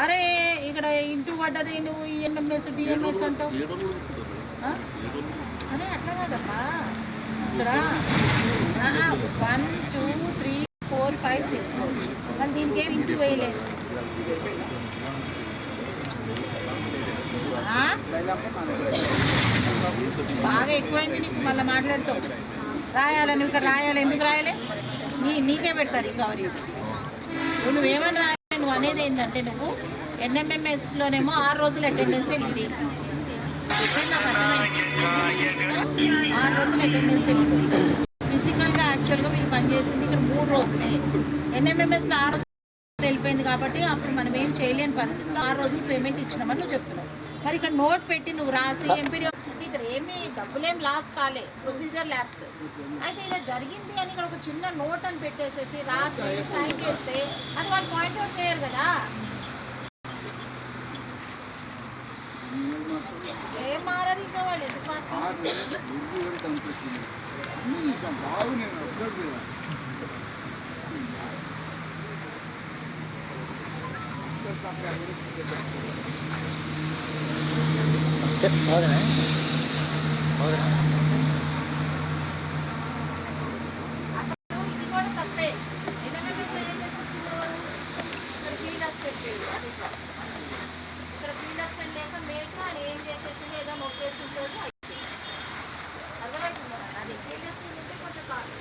అరే ఇక్కడ ఇంటూ పడ్డది, నువ్వు ఈఎంఎంఎస్ డిఎంఎస్ అంటావు. అరే అట్లా కాదమ్మా, ఇక్కడ 1 2 3 4 5 6 మళ్ళీ దీనికి ఏమి ఇంటూ వేయలేదు. బాగా ఎక్కువైంది నీకు, మళ్ళీ మాట్లాడుతావు రాయాలని ఇక్కడ రాయాలి, ఎందుకు రాయాలి? నీకే పెడతారు రికవరీ. నువ్వేమని రాయాలి? నువ్వు అనేది ఏంటంటే నువ్వు NMMSలోనేమో 6 రోజులు అటెండెన్స్ వెళ్ళింది. నాకు అర్థమైంది. 6 రోజులు అటెండెన్స్ వెళ్ళింది. ఫిజికల్గా యాక్చువల్గా వీళ్ళు పనిచేసింది ఇక్కడ 3 రోజులే. NMMSలో 6 రోజులు వెళ్ళిపోయింది కాబట్టి అప్పుడు మనం ఏం చేయలేని పరిస్థితిలో 6 రోజులు పేమెంట్ ఇచ్చినామని నువ్వు చెప్తున్నావు. మరి ఇక్కడ నోట్ పెట్టి నువ్వు రాసి ఎంపీడీ ఇక్కడ ఏమీ డబ్బులేం లాస్ కాలే, ప్రొసీజర్ ల్యాబ్స్ అయితే ఇలా జరిగింది అని ఇక్కడ ఒక చిన్న నోట్ అని పెట్టేసేసి రాసి సైన్ చేస్తే అది వాళ్ళు పాయింట్ అవుట్ చేయరు కదా. ఏం మారదు ఇంకా వాళ్ళు ఎందుకు బాగు నేను అబ్జర్వ్ చేయాలి. ఇది కూడా తప్పే. NMMS ఏం చేస్తున్నారు? ఇక్కడ ఫీల్డ్ అసిస్టెంట్ ఇక్కడ ఫీల్డ్ అసిస్టెంట్ లేక మేక అని ఏం చేసేసింది, ఏదో మొక్కేసిందో అర్థమవుతుందా? అది ఫీల్డ్ అసిస్టెంట్ ఉంటే కొంచెం కాదు.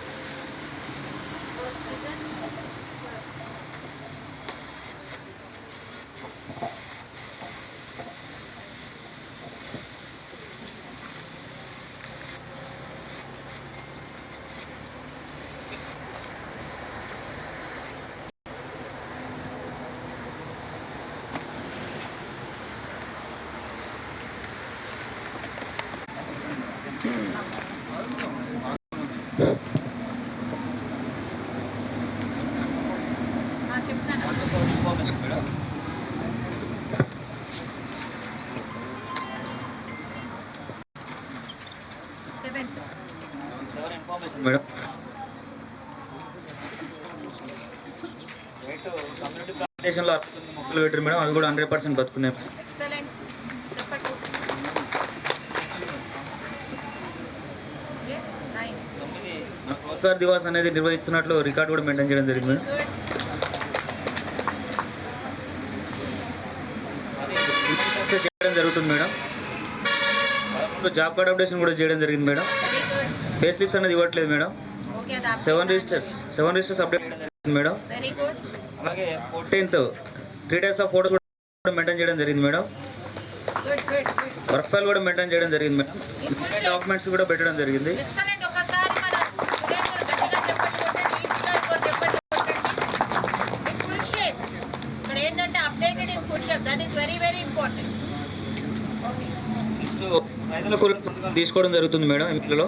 మేడం కమ్యూనిటీ ప్లాంటేషన్లో మొక్కలు పెట్టారు మేడం, అవి కూడా 100% బతుకున్నాయి. ఎక్సలెంట్. చెప్పండి. రోజ్గార్ దివాస్ అనేది నిర్వహిస్తున్నట్లు రికార్డు కూడా మెయింటైన్ చేయడం జరిగింది మేడం. చేయడం జరుగుతుంది మేడం. జాబ్ కార్డ్ అప్డేషన్ కూడా చేయడం జరిగింది మేడం. పే స్లిప్స్ అనేది ఇవ్వట్లేదు మేడం. 7 రిజిస్టర్స్ అప్డేట్ చేయడం జరిగింది మేడం. అలాగే 14th 3 days ఆఫ్ ఫోటోస్ కూడా మెయింటైన్ చేయడం జరిగింది మేడం. వర్క్ ఫైల్ కూడా మెయింటైన్ చేయడం జరిగింది మేడం. డాక్యుమెంట్స్ కూడా పెట్టడం జరిగింది. తీసుకోవడం జరుగుతుంది మేడం ఇంట్లో.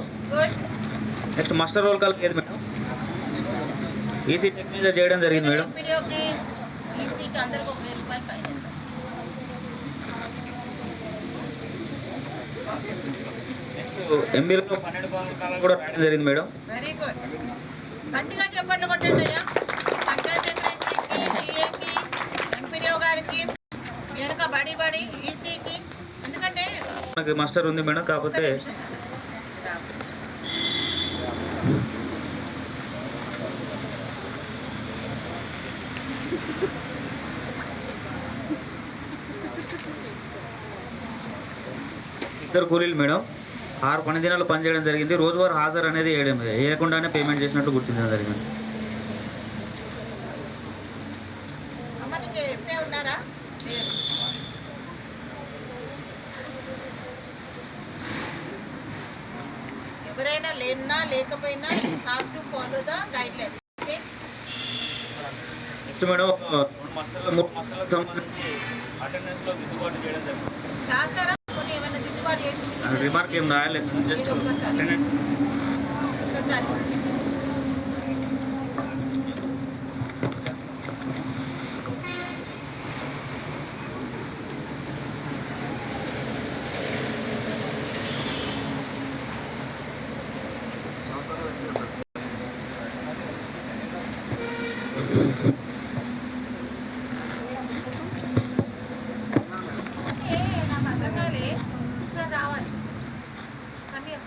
నెక్స్ట్ మాస్టర్ రోల్ కాల్ ఏది మేడం? ఈసీ చెక్ మీద చేయడం జరిగింది మేడం. నెక్స్ట్ ఎంబీలో 12 కాలం కూడా రాయడం జరిగింది మేడం. Very good. గట్టిగా చెప్పండి కొట్టండి అయ్యా. పంచాయత్ సెక్రటరీకి, GAకి, ఎంపీడీఓ గారికి, వెనక బడి ఈసీకి. ఎందుకంటే మనకి మాస్టర్ ఉంది మేడం, కాకపోతే ఇద్దరు కూలీలు మేడం 6 పని దినాలు పనిచేయడం జరిగింది. రోజువారీ హాజరు అనేది వేయకుండానే పేమెంట్ చేసినట్టు గుర్తించడం జరిగింది. అమ్మకి చెప్పే ఉన్నారా? ఎవరైనా లేకపోయినా have to follow the guide lines. Okay. Next madam 3 మాసాలకు సంబంధించి అటెండెన్స్లో దిద్దుబాటు చేయడం జరిగింది. రాసారా? కొన్ని ఏమైనా దిద్దుబాటు చేసింది? రిమార్క్ ఏం రాయలేదు, జస్ట్ ఒక్కసారి నాకు అర్థం కాలే. ఒకసారి రావాలి. Not you.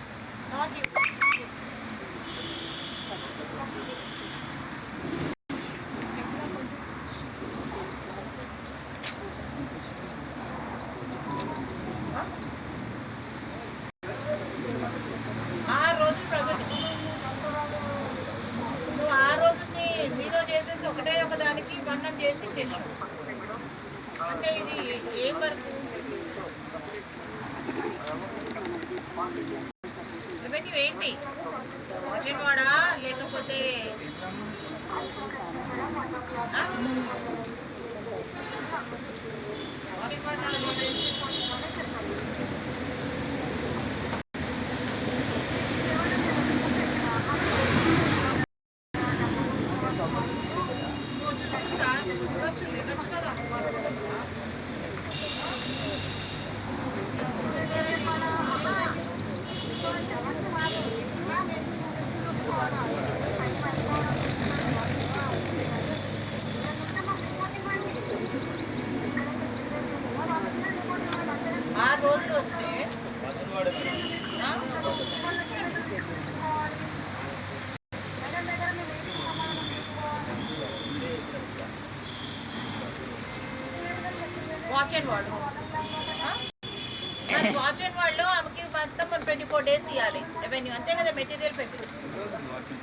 ఆ రోజు ప్రజలు పన్నం చేసి ఇచ్చేసాం. అంటే ఇది ఏం వరకు రెవెన్యూ ఏంటి? వాజన్వాడ లేకపోతే వాజన్వాడ లేదండి. చూడొచ్చు లేవచ్చు కదా. ఆ రోజులు వస్తే watch and ward watch and వార్డ్లో ఆమెకి మొత్తం 24 days ఇవ్వాలి రెవెన్యూ, అంతే కదా. మెటీరియల్ పెట్టి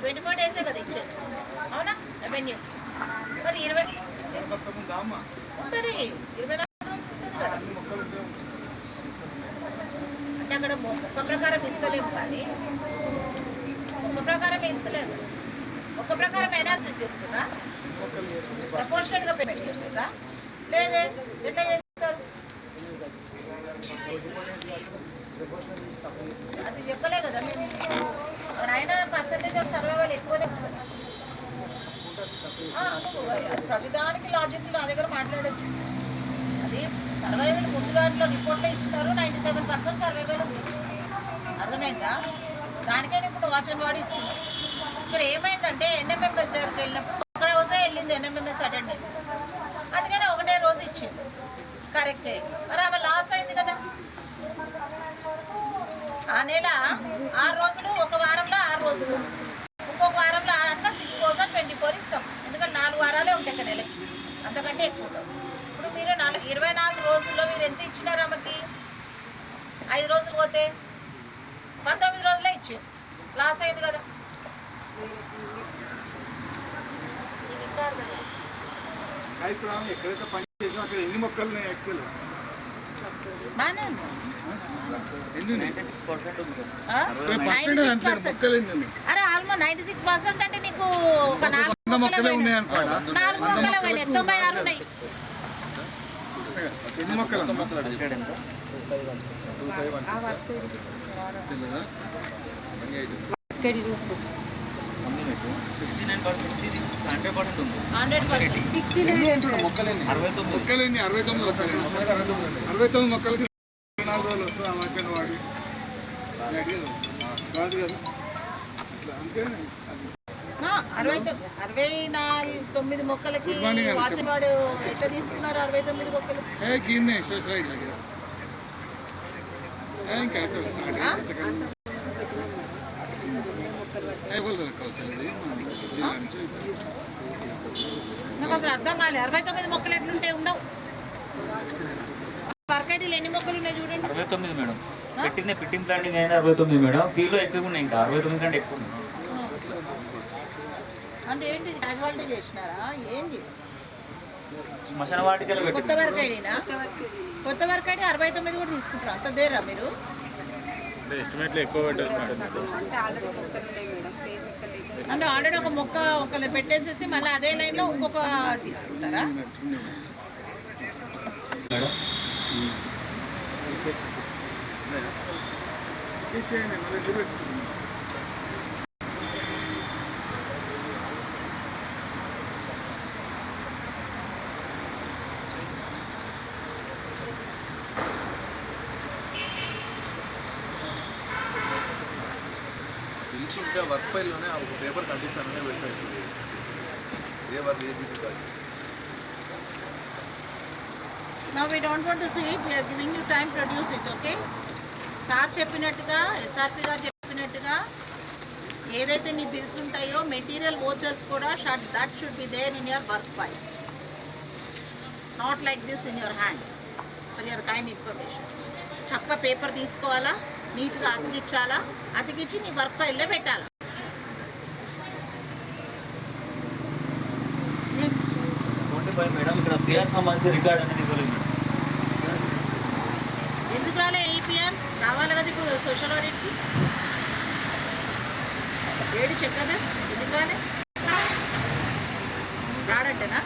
24 days కదా ఇచ్చేది, అవునా? రెవెన్యూ మరి 20 ఉంటుంది, 24 రోజులు ఉంటుంది కదా. అంటే అక్కడ ఒక్క ప్రకారం ఇస్తలేము, కానీ ఒక్క ప్రకారం ఇస్తలేము. ఒక్క ప్రకారం ఎనాలిసిస్ చేస్తున్నా, ప్రపోర్షనల్గా పేమెంట్ చేస్తుందా లేదే? ఎట్లా చేస్తారు? అది చెప్పలే కదా మేము. అయినా పర్సంటేజ్ ఆఫ్ సర్వైవల్ ఎక్కువనే ఉంది కదా. అది ప్రతిదానికి లాజిక్ నా దగ్గర మాట్లాడేది. అది సర్వైవల్ ముందు దాంట్లో రిపోర్ట్లో ఇచ్చినారు, 97% సర్వైవల్ ఉంది. అర్థమైందా? దానికైనా ఇప్పుడు వాచ్ అండ్ వార్డ్ ఇస్తున్నారు. ఇక్కడ ఏమైందంటే ఎన్ఎంఎంఎస్ దగ్గరికి వెళ్ళినప్పుడు ఒక రోజే వెళ్ళింది ఎన్ఎంఎంఎస్ అటెండెన్స్, అందుకని ఒకటే రోజు ఇచ్చింది. కరెక్ట్ అయ్యింది. మరి ఆమె లాస్ అయింది కదా. ఆ నెల 6 రోజులు, ఒక వారంలో 6 రోజులు, ఇంకొక వారంలో అట్లా 6,024 ఇస్తాం. ఎందుకంటే 4 వారాలే ఉంటాయి ఒక నెలకి, అంతకంటే ఎక్కువ ఉండవు. ఇప్పుడు మీరు 24 రోజుల్లో మీరు ఎంత ఇచ్చినారు ఆమెకి? 5 రోజులు పోతే 19 రోజులే ఇచ్చింది, లాస్ అయింది కదా. నీకు ఇంకా అర్థం కాదు. ఇప్పుడు ఆమె ఎక్కడైతే పని చేసాం అక్కడ ఎన్ని మొక్కలు ఉన్నాయి యాక్చువల్గా? బాగానే ఉన్నాయి. ఎన్ని ఉన్నాయి? 96% ఉంది సార్. 96%. మొక్కలు ఎన్ని ఉన్నాయి? అరే ఆల్మోస్ట్ 96% అంటే నీకు ఒక 4 మొక్కలే మొక్కలే ఉన్నాయి అనుకోడా? 4 మొక్కలే పోయినాయి, 96 ఉన్నాయి. ఎన్ని మొక్కలు అమ్మా? ఇక్కడ ఎంత? తెలియదా? ఉంది మీకు 69%, 100% ఉంది. 100%. మొక్కలేని 69. మొక్కలేని 69 మొక్కలేని 69 మొక్కలకి 4 రోజులు వస్తుంది ఆ వాచన్ వాడు కాదు కదా. అట్లా అంతే అది 69 మొక్కలకి Good morning అండి. వాచ్ వాడు ఎట్లా తీసుకున్నారు? 69 మొక్కలు గిన్నె రైట్ దగ్గర ఇంకా అయిపోయింది స్టార్ట్ అయింది. జిల్లా నుంచి నాకు అసలు అర్థం కాలేదు. 69 మొక్కలు ఎట్లుంటే ఉండవు. వర్క్ ఐడీలు ఎన్ని మొక్కలు ఉన్నాయి చూడండి. 69 మేడం. ఫిట్టింగ్ ప్లాంటింగ్ అయినా 69 మేడం. ఫీల్డ్లో ఎక్కువ ఉన్నాయి, ఇంకా 69 కంటే ఎక్కువ ఉన్నాయి. అంటే ఏంటి క్యాజువాలిటీ చేసినారా ఏంటి? శ్మశాన వాటికలో కొత్త పెట్టి వర్క్ ఐడీనా? కొత్త వర్క్ ఐడీ 69 కూడా తీసుకుంటారా? అంత దేరా మీరు? ఎస్టిమేట్లో ఎక్కువ పెట్టారు మేడం. అంటే ఆల్రెడీ ఒక మొక్క ఒకళ్ళు పెట్టేసేసి మళ్ళీ అదే లైన్లో ఇంకొక తీసుకుంటారా? చేసేయండి మళ్ళీ ఎదురు పెట్టుకుంటాం. తెలుసుంటే వర్క్ ఫైల్లోనే ఒక పేపర్ కండిషన్ అనే పెట్టారు. ఏ వర్క్ ఏది కాదు. Now we don't want to see it. We are giving you time, produce it, okay? Sir చెప్పినట్టుగా, ఎస్ఆర్పి గారు చెప్పినట్టుగా ఏదైతే మీ బిల్స్ ఉంటాయో మెటీరియల్ వోచర్స్ కూడా that should be there in your work file, not like this in your hand. For your kind information. చక్కగా paper తీసుకోవాలా, నీట్గా అతికిచ్చాలా, అతికిచ్చి నీ వర్క్ ఫైల్లో పెట్టాలా. నెక్స్ట్ చెప్పాను మేడం, ఇక్కడ పిఆర్ సంబంధించి రికార్డ్ అనేది ఇవ్వలేదు మేడం. ఎందుకు రాలే ఏపీఎం రావాలి కదా ఇప్పుడు సోషల్ ఆడిట్కి ఏడు చెప్పదా ఎందుకు రాలే రాడంటేనా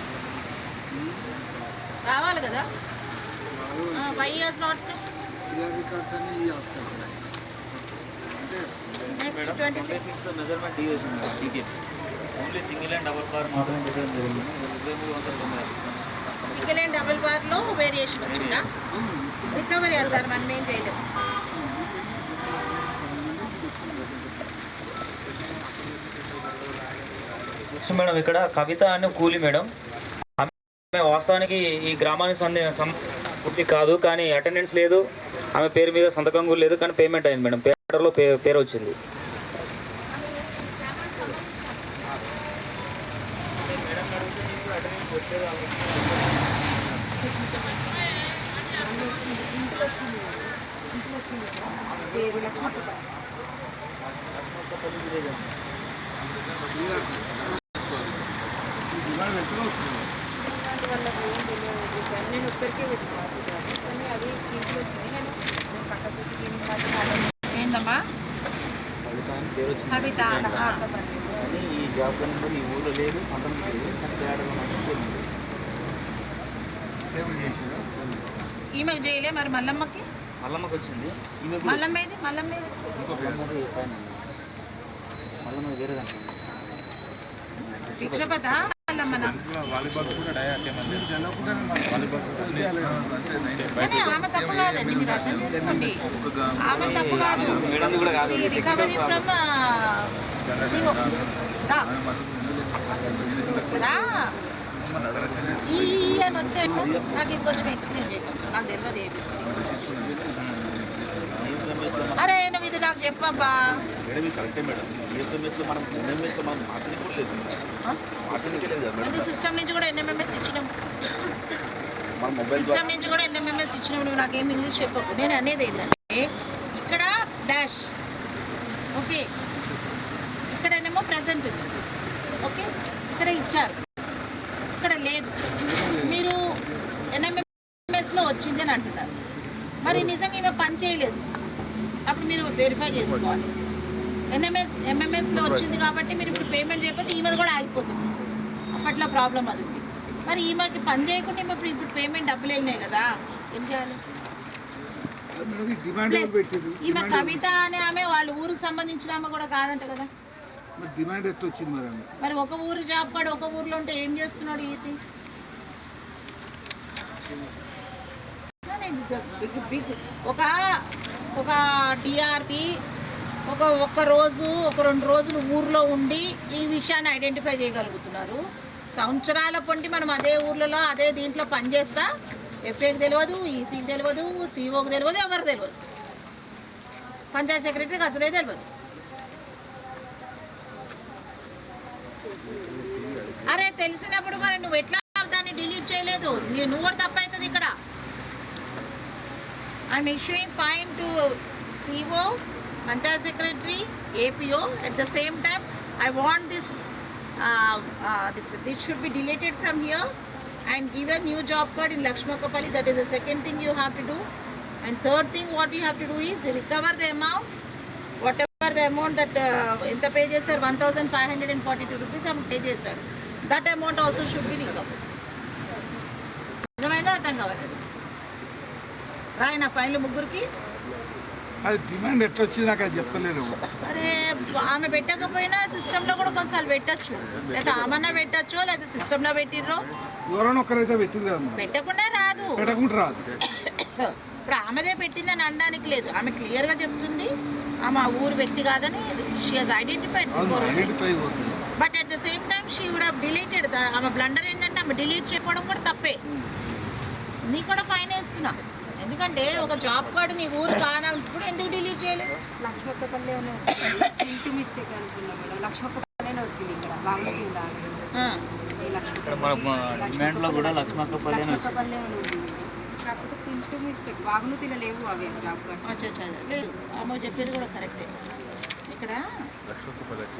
రావాలి కదా వై ఇయర్స్ నాట్ రికార్డ్స్ అని ఈ ఆప్షన్ ఉన్నాయి. Next 26 measurement division madam, TK only single and double car మాత్రమే పెట్టడం జరిగింది. 2390. సింగిల్ అండ్ డబుల్ బార్లో వేరియేషన్ వచ్చిందా? రికవరీ వెళ్తారు మనం ఏం చేయలేము. నెక్స్ట్ మేడం ఇక్కడ కవిత అనే కూలి మేడం, ఆమె వాస్తవానికి ఈ గ్రామానికి పూర్తి కాదు, కానీ అటెండెన్స్ లేదు, ఆమె పేరు మీద సంతకం కూడా లేదు, కానీ పేమెంట్ అయింది మేడం. పేపర్లో పేరు వచ్చింది. డిమాండ్ ఎక్కడ అవుతుంది? నేను ఒక్కరికే పెట్టుకోవాలి కానీ అది ఇంట్లో వచ్చింది కానీ ఏందమ్మా పేరు వచ్చింది కవిత కానీ ఈ జాబ్ నెంబర్ ఈ ఊళ్ళో లేదు, సంతకం లేదు, కానీ పేడలో మాత్రం పేరు ఉంది. ఏమిటి చేసారా? ఈమె చేయలే మరి మల్లమ్మకి మల్లమ్మకి వచ్చింది, ఈమె మల్లమ్మ ఏది మల్లమ్మ ఏది మల్లమ్మ వేరే దాంట్లో భిక్షపత మల్లమ్మన మీరు తెలవకుండానే మాకు చేయాలి కదా. కానీ ఆమె తప్పు కాదండి, మీరు అర్థం చేసుకోండి. ఆమె తప్పు కాదు, రికవరీ ఫ్రమ్ రా ఈ అని వస్తే నాకు ఇది కొంచెం ఎక్స్ప్లెయిన్ చేయవచ్చు, నాకు తెలియదు ఏబిసి. అరే నువ్వు ఇది నాకు చెప్పబ్బా. మేడం ఇది కరెక్టే మేడం. ఈఎస్ఎంఎస్లో మనం ఎన్ఎంఎస్లో మనం మాట్లాడుకోలేదు, మాట్లాడుకోలేదు కదా మేడం. సిస్టమ్ నుంచి కూడా ఎన్ఎంఎంఎస్ ఇచ్చినాం, మన మొబైల్ సిస్టమ్ నుంచి కూడా ఎన్ఎంఎంఎస్ ఇచ్చినాం. నువ్వు నాకేం ఇంగ్లీష్ చెప్పకు. నేను అనేది ఏంటంటే ఇక్కడ డాష్ ఓకే, ఇక్కడనేమో ప్రజెంట్ ఉంది ఓకే, ఇక్కడ ఇచ్చారు ఇక్కడ లేదు. మీరు ఎన్ఎంఎంఎస్లో వచ్చింది అని అంటున్నారు, మరి నిజంగా ఈమె పని చేయలేదు, అప్పుడు మీరు వెరిఫై చేసుకోవాలి. ఎంఎంఎస్లో వచ్చింది కాబట్టి మీరు ఇప్పుడు పేమెంట్ చేయకపోతే ఈమెది కూడా ఆగిపోతుంది, అప్పట్లో ప్రాబ్లం అది ఉంది. మరి ఈమెకి పని చేయకుండా ఇప్పుడు పేమెంట్ డబ్బులు వెళ్ళినాయి కదా, ఏం చేయాలి? మేడం ఈ డిమాండ్ ఎవరు ప్లస్ పెట్టారు? ఈమె కవిత అనే ఆమె వాళ్ళ ఊరికి సంబంధించిన ఆమె కూడా కాదంట కదా. మరి డిమాండ్ ఎట్లా వచ్చింది మరి ఆమె? మరి ఒక ఊరు జాబ్ కార్డు ఒక ఊర్లో ఉంటే ఏం చేస్తున్నాడు ఈసీ? ఒక డిఆర్పి ఒక రోజు ఒక 2 రోజులు ఊర్లో ఉండి ఈ విషయాన్ని ఐడెంటిఫై చేయగలుగుతున్నారు. సంవత్సరాల పొంటి మనం అదే ఊర్లలో అదే దీంట్లో పనిచేస్తా ఎఫ్ఏకి తెలియదు, ఈసీకి తెలియదు, సిఓకి తెలియదు, ఎవరు తెలియదు, పంచాయత్ సెక్రటరీకి అసలే తెలియదు. అరే తెలిసినప్పుడు మరి నువ్వు ఎట్లా దాన్ని డిలీట్ చేయలేదు? నువ్వు కూడా తప్పు అవుతుంది ఇక్కడ. I'm issuing fine to CO, panchayat secretary, APO. At the same time I want this should be deleted from here and give a new job card in Lakshmakapalli. That is the second thing you have to do. And third thing what you have to do is recover the amount, whatever the amount that enta pay chesaru 1542 rupees am pay chesaru, that amount also should be recovered. అర్థమైందా? అర్థం కావాలి రాయన ఫైన్లు ముగ్గురికి. అది demand ఎట్లా వచ్చింది నాకు అది చెప్పలేరు. అరే ఆమె పెట్టకపోయినా సిస్టంలో కూడా కొన్నిసార్లు పెట్టచ్చు, లేదా ఆమెన్నా పెట్టచ్చు, లేదా సిస్టంలో పెట్టిర్రో. ఎవరైనా ఒక్కరైతే పెట్టింది కదా మేడం. పెట్టకుండా రాదు, పెట్టకుండా రాదు. ఇప్పుడు ఆమెదే పెట్టిందని అనడానికి లేదు, ఆమె క్లియర్గా చెప్తుంది ఆమె ఆ ఊరు వ్యక్తి కాదని. షీ హాజ్ ఐడెంటిఫైడ్ ఐడెంటిఫై అవుతుంది. But at the same time she would have deleted. ఆమె బ్లండర్ ఏంటంటే ఆమె డిలీట్ చేయడం కూడా తప్పే. నీ కూడా ఫైన్ వేస్తున్నా, ఎందుకంటే ఒక జాబ్ కార్డు నీ ఊరు కానప్పుడు ఎందుకు డిలీట్ చేయలేదు? లక్ష్మక్కపల్లె ఇంటి మిస్టేక్ అనుకున్నా మేడం. లక్ష్మక్కపల్లెనే వచ్చింది ఇక్కడ బాగుంది డిమాండ్లో కూడా లక్ష్మక్కపల్లి లక్ష్మక్కపల్లె ఉంది. కాకపోతే ఇంటి మిస్టేక్ బాగునుతిలో లేవు అవి జాబ్ కార్డ్స్. అచ్చా లేదు, ఆమె చెప్పేది కూడా కరెక్టే. ఇక్కడ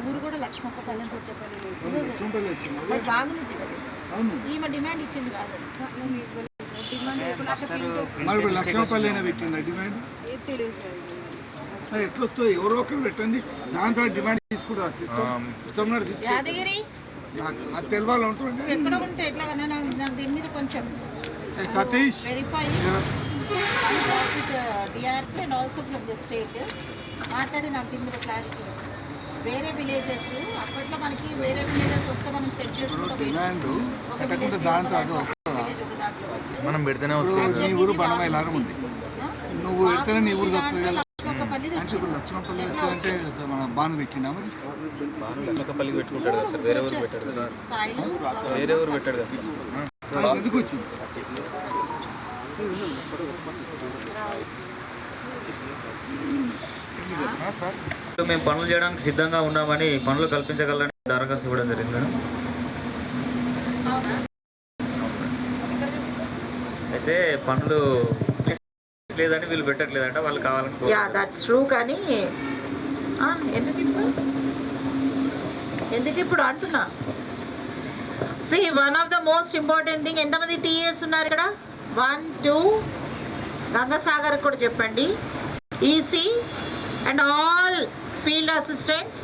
ఊరు కూడా లక్ష్మక్కపల్లి లక్ష్మపల్లి వచ్చింది. మరి బాగుంది కదా. అవును. ఈమె డిమాండ్ ఇచ్చింది కాదు. నేను ఇవ్వలేదు సార్. డిమాండ్ ఒక లక్ష ప్రింట్ వస్తుంది. మరి ఇప్పుడు 1,00,000 రూపాయలు పెట్టింది డిమాండ్ ఏది తెలియదు సార్ ఇది. అది ఎట్లా వస్తుంది? ఎవరో ఒకరు పెట్టండి, దాంతో డిమాండ్ తీసుకుంటారు. సిస్టమ్ తీసుకుంటారు. యాదగిరి నాకు తెలియాలి ఉంటుంది. ఎక్కడ ఉంటే ఎట్లాగన్నా నాకు దీని మీద కొంచెం Satish verify DRP and also from the state మాట్లాడి నాకు దీని మీద క్లారిటీ. వేరే విలేజెస్ అప్పట్లో మనకి వేరే విలేజెస్ వస్తే మనం సెట్ చేసుకుంటాం. డిమాండ్ పెట్టకుండా దాంతో అది వస్తుందా? మనం పెడితేనే ఇప్పుడు నీ ఊరు బండమైలారం ఉంది, నువ్వు పెడితేనే నీ ఊరు దక్కుతుంది కదా. లక్ష్మక్కపల్లి అంటే ఇప్పుడు లక్ష్మణపల్లి వచ్చాయంటే మన బాను పెట్టిండా మరి? లెక్కపల్లికి పెట్టుకుంటాడు కదా సార్, వేరే ఊరు పెట్టాడు కదా, సాయిలు వేరే ఊరు పెట్టాడు కదా సార్. అది ఎందుకు వచ్చింది? మేము పనులు చేయడానికి సిద్ధంగా ఉన్నామని పనులు కల్పించగలని దరఖాస్తు ఇవ్వడం జరిగింది మేడం. అయితే పనులు లేదని వీళ్ళు పెట్టట్లేదంట, వాళ్ళు కావాలని. Yeah that's true. కానీ ఎందుకు ఇప్పుడు అంటున్నా, see one of the most important thing, ఎంతమంది టీఏస్ ఉన్నారు ఇక్కడ? 1 2 గంగసాగర్ కూడా చెప్పండి. EC and all field assistants,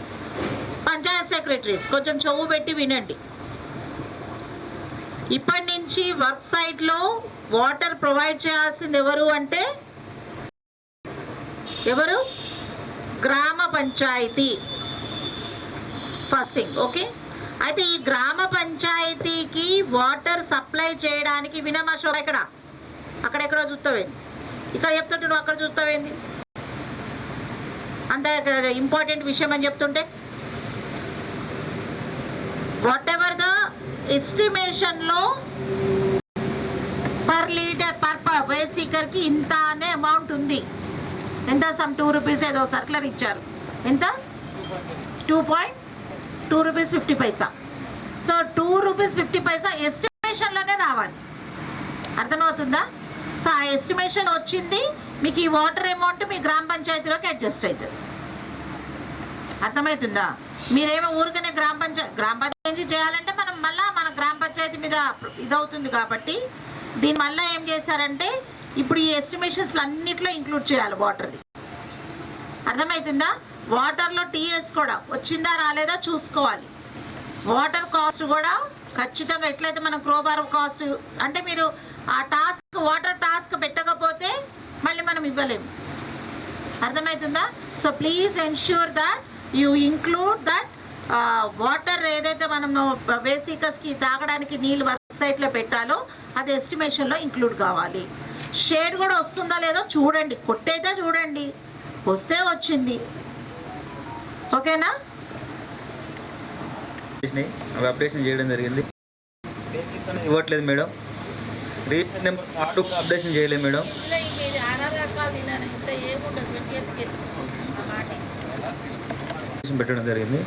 panchayat secretaries కొంచెం చెవు పెట్టి వినండి. ఇప్పటి నుంచి వర్క్ సైట్లో వాటర్ ప్రొవైడ్ చేయాల్సింది ఎవరు అంటే ఎవరు? గ్రామ పంచాయతీ ఫస్ట్ థింగ్. ఓకే, అయితే ఈ గ్రామ పంచాయతీకి వాటర్ సప్లై చేయడానికి వినమా శోభ? ఇక్కడ అక్కడెక్కడో చూస్తావేంది, ఇక్కడ చెప్తుంటే నువ్వు అక్కడ చూస్తావేంది? అంత ఇంపార్టెంట్ విషయం అని చెప్తుంటే వాట్ ఎవర్ ద ఎస్టిమేషన్లో పర్ లీటర్ పర్ వేసీకర్కి ఇంత అనే అమౌంట్ ఉంది. ఎంత? సమ్ 2 రూపీస్ ఏదో సర్కులర్ ఇచ్చారు. ఎంత? 2.2 రూపీస్ 50 పైసా. సో 2 రూపీస్ 50 పైసా ఎస్టిమేషన్లోనే రావాలి. అర్థమవుతుందా? సో ఆ ఎస్టిమేషన్ వచ్చింది, మీకు ఈ వాటర్ అమౌంట్ మీ గ్రామ పంచాయతీలోకి అడ్జస్ట్ అవుతుంది. అర్థమవుతుందా? మీరేమో ఊరికనే గ్రామ పంచాయతీ చేయాలంటే మనం మళ్ళీ మన గ్రామ పంచాయతీ మీద ఇదవుతుంది. కాబట్టి దీని మళ్ళీ ఏం చేశారంటే ఇప్పుడు ఈ ఎస్టిమేషన్స్లో అన్నిట్లో ఇంక్లూడ్ చేయాలి వాటర్ది. అర్థమవుతుందా? వాటర్లో టీఎస్ కూడా వచ్చిందా రాలేదా చూసుకోవాలి. వాటర్ కాస్ట్ కూడా ఖచ్చితంగా ఎట్లయితే మనం క్రోబార్ కాస్ట్ అంటే మీరు ఆ టాస్క్ వాటర్ టాస్క్ పెట్టకపోతే మళ్ళీ మనం ఇవ్వలేము. అర్థమవుతుందా? So please ensure that you include that water ఏదైతే మనం బేసికస్కి తాగడానికి నీళ్ళు వర్క్ సైట్లో పెట్టాలో అది ఎస్టిమేషన్లో ఇంక్లూడ్ కావాలి. షేడ్ కూడా వస్తుందా లేదో చూడండి, కొట్టయితే చూడండి, వస్తే వచ్చింది. ఓకేనా? అవి అప్డేషన్ చేయడం జరిగింది. ఇవ్వట్లేదు madam. Register number card updation చేయలేదు మేడం. పెట్టడం జరిగింది.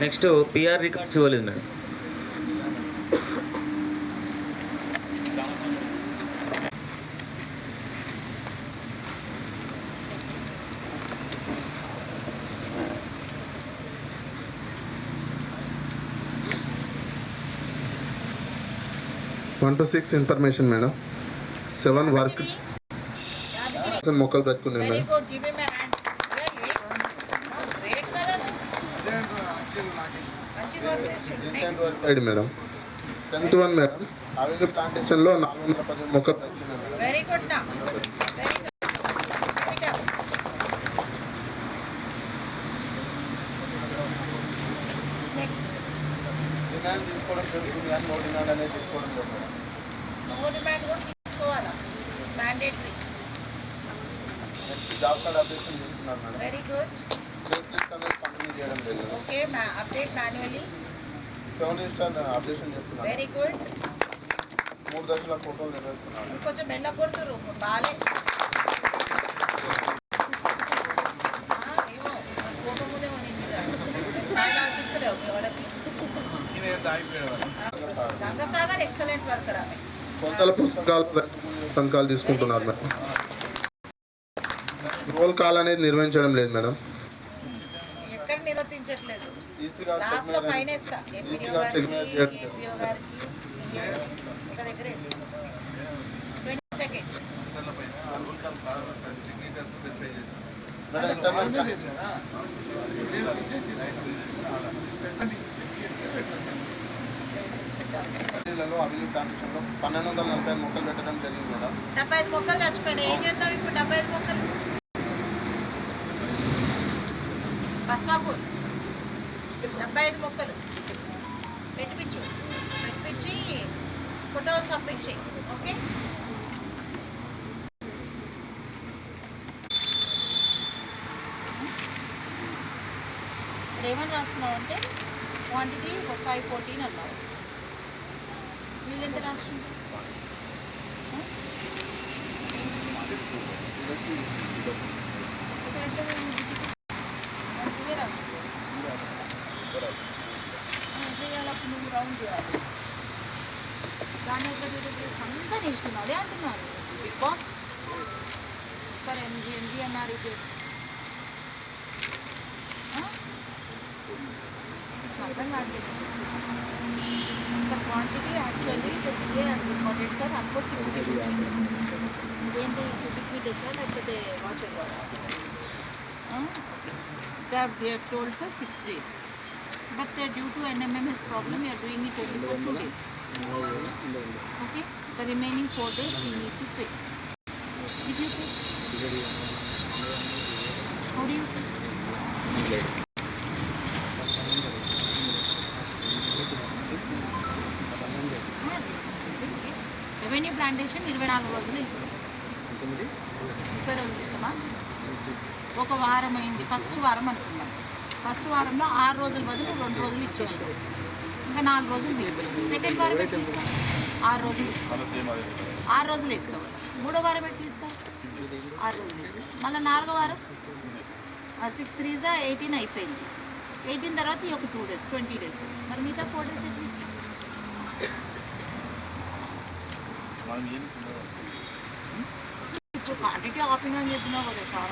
నెక్స్ట్ పిఆర్ రికార్డ్స్ ఇవ్వలేదు madam. One to 6 information, madam. 7 work. మొక్కలు పెట్టుకున్నాను madam. Madam 10th one madam available plantation లో 410 మొక్కలు పెట్టుకున్నాను. Very good. డిమాండ్ తీసుకోవడం జరుగుతుంది కానీ నో డిమాండ్ అనేది తీసుకోవడం జరుగుతుంది. నో డిమాండ్ కూడా తీసుకోవాలా? It's mandatory. Next job card updation చేస్తున్నారు madam. Very good. Phase list అనేది కంటిన్యూ చేయడం లేదు. Okay, update manually. 7 register updation చేస్తున్నారు. Very good. 3 దశల ఫోటోలు నిర్వహిస్తున్నారు. కొంచెం మెల్ల కొడుతురు బాలే. ఏమో కోపం ఉందేమో నీ మీద. చాలా అనిపిస్తలేవు మీ వాళ్ళకి. గంగసాగర్ ఎక్సలెంట్ వర్కర్ ఆమె. కొత్తల పుస్తకాలు సంతకాలు తీసుకుంటున్నారు మేడం. రోల్ కాల్ అనేది నిర్వహించడం లేదు మేడం. నిర్వర్తించట్లేదు. ఈసీ గారు లాస్ట్ లో ఫైన్ వేస్తా. ఎంపీఓ గారికి ఒక దగ్గర వేస్తా. 20 సెకండ్. అభివృద్ధి ప్లాంటేషన్లో 1245 మొక్కలు పెట్టడం జరిగింది మేడం. 75 మొక్కలు చచ్చిపోయినాయి. ఏం చేద్దాం ఇప్పుడు 75 మొక్కలు? బస్మాపూర్ 75 మొక్కలు పెట్టించి ఫోటోస్ పంపించి. ఓకే, ఇప్పుడు ఏమని రాస్తున్నావు అంటే క్వాంటిటీ 514 అన్నావు. వీళ్ళు ఎంత రాస్తుంది? నువ్వు రౌండ్ చేయాలి. దాని యొక్క డీటెయిల్స్ అంతా నేర్చుకున్నావు. అదే అంటున్నారు బిగ్ బాస్ ఫర్ ఎంజిఎన్ఆర్ ఇస్ అర్థం కావట్లేదు. The quantity actually the DA has recorded for up to 60 days. ఇదేంటి 50 days లేకపోతే వాచ్ అవ్వాలి. They have told for 6 days. But due to NMMS problem, we are doing it only for 2 days. Okay? The remaining 4 days we need to pay. Did you pay? How do you pay? Revenue plantation 24 రోజులు ఇస్తాం. 30 రోజులు ఇస్తామా? ఒక వారం అయింది. First వారం అనుకున్నాం. First వారంలో 6 రోజుల బదులు 2 రోజులు ఇచ్చేసాం. ఇంకా 4 రోజులు మిగిలిపోయింది. సెకండ్ వారం ఎట్లా ఇస్తాం? 6 రోజులు ఇస్తాం. 6 రోజులు ఇస్తాం. మూడో వారం ఎట్లా ఇస్తాం? 6 రోజులు ఇస్తాం. మళ్ళీ 4వ వారం 6 3 18 అయిపోయింది. 18 తర్వాత ఈ ఒక 2 days 20 days. మరి మిగతా 4 days ఎట్లా ఇస్తాం? ఇప్పుడు క్వాంటిటీ ఆపింగ్ అని చెప్పినావు కదా సార్,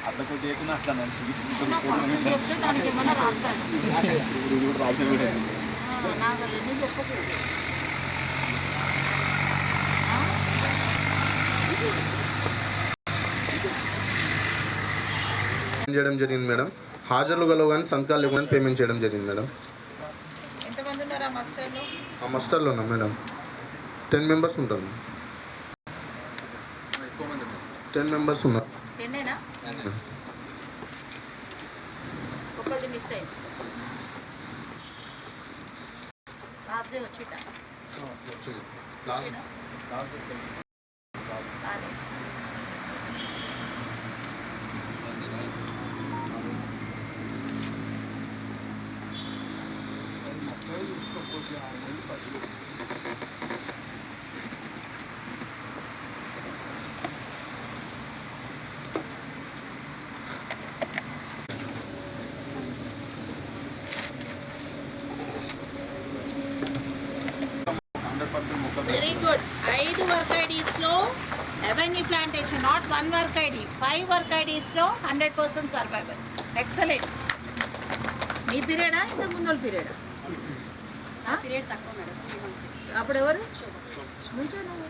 అందుకు చెప్తే దానికి ఏమన్నా రాస్తాను. నాకు అవన్నీ చెప్పకూడదు. చేయడం జరిగింది మేడం. హాజరులు గలవు కానీ సంతకాలు లేకుండా పేమెంట్ చేయడం జరిగింది మేడం. ఎంతమంది ఉన్నారు ఆ మస్టర్లో? ఆ మస్టర్లో ఉన్నాం మేడం. 10 members ఉంటారు. 10 members ఉన్నారు. 10ఏనా? ఒకటి మిస్ అయింది. లాస్ట్ డే వచ్చిట. Very good. 5 వర్క్ ఐడీస్లో revenue plantation, not 1 work ID, 5 work ఐడీస్లో 100% సర్వైవల్. ఎక్సలెంట్. నీ పీరియడా ఇంతకు ముందు పీరియడా? పీరియడ్ తక్కువ మేడం. అప్పుడు ఎవరు నుంచో నువ్వు?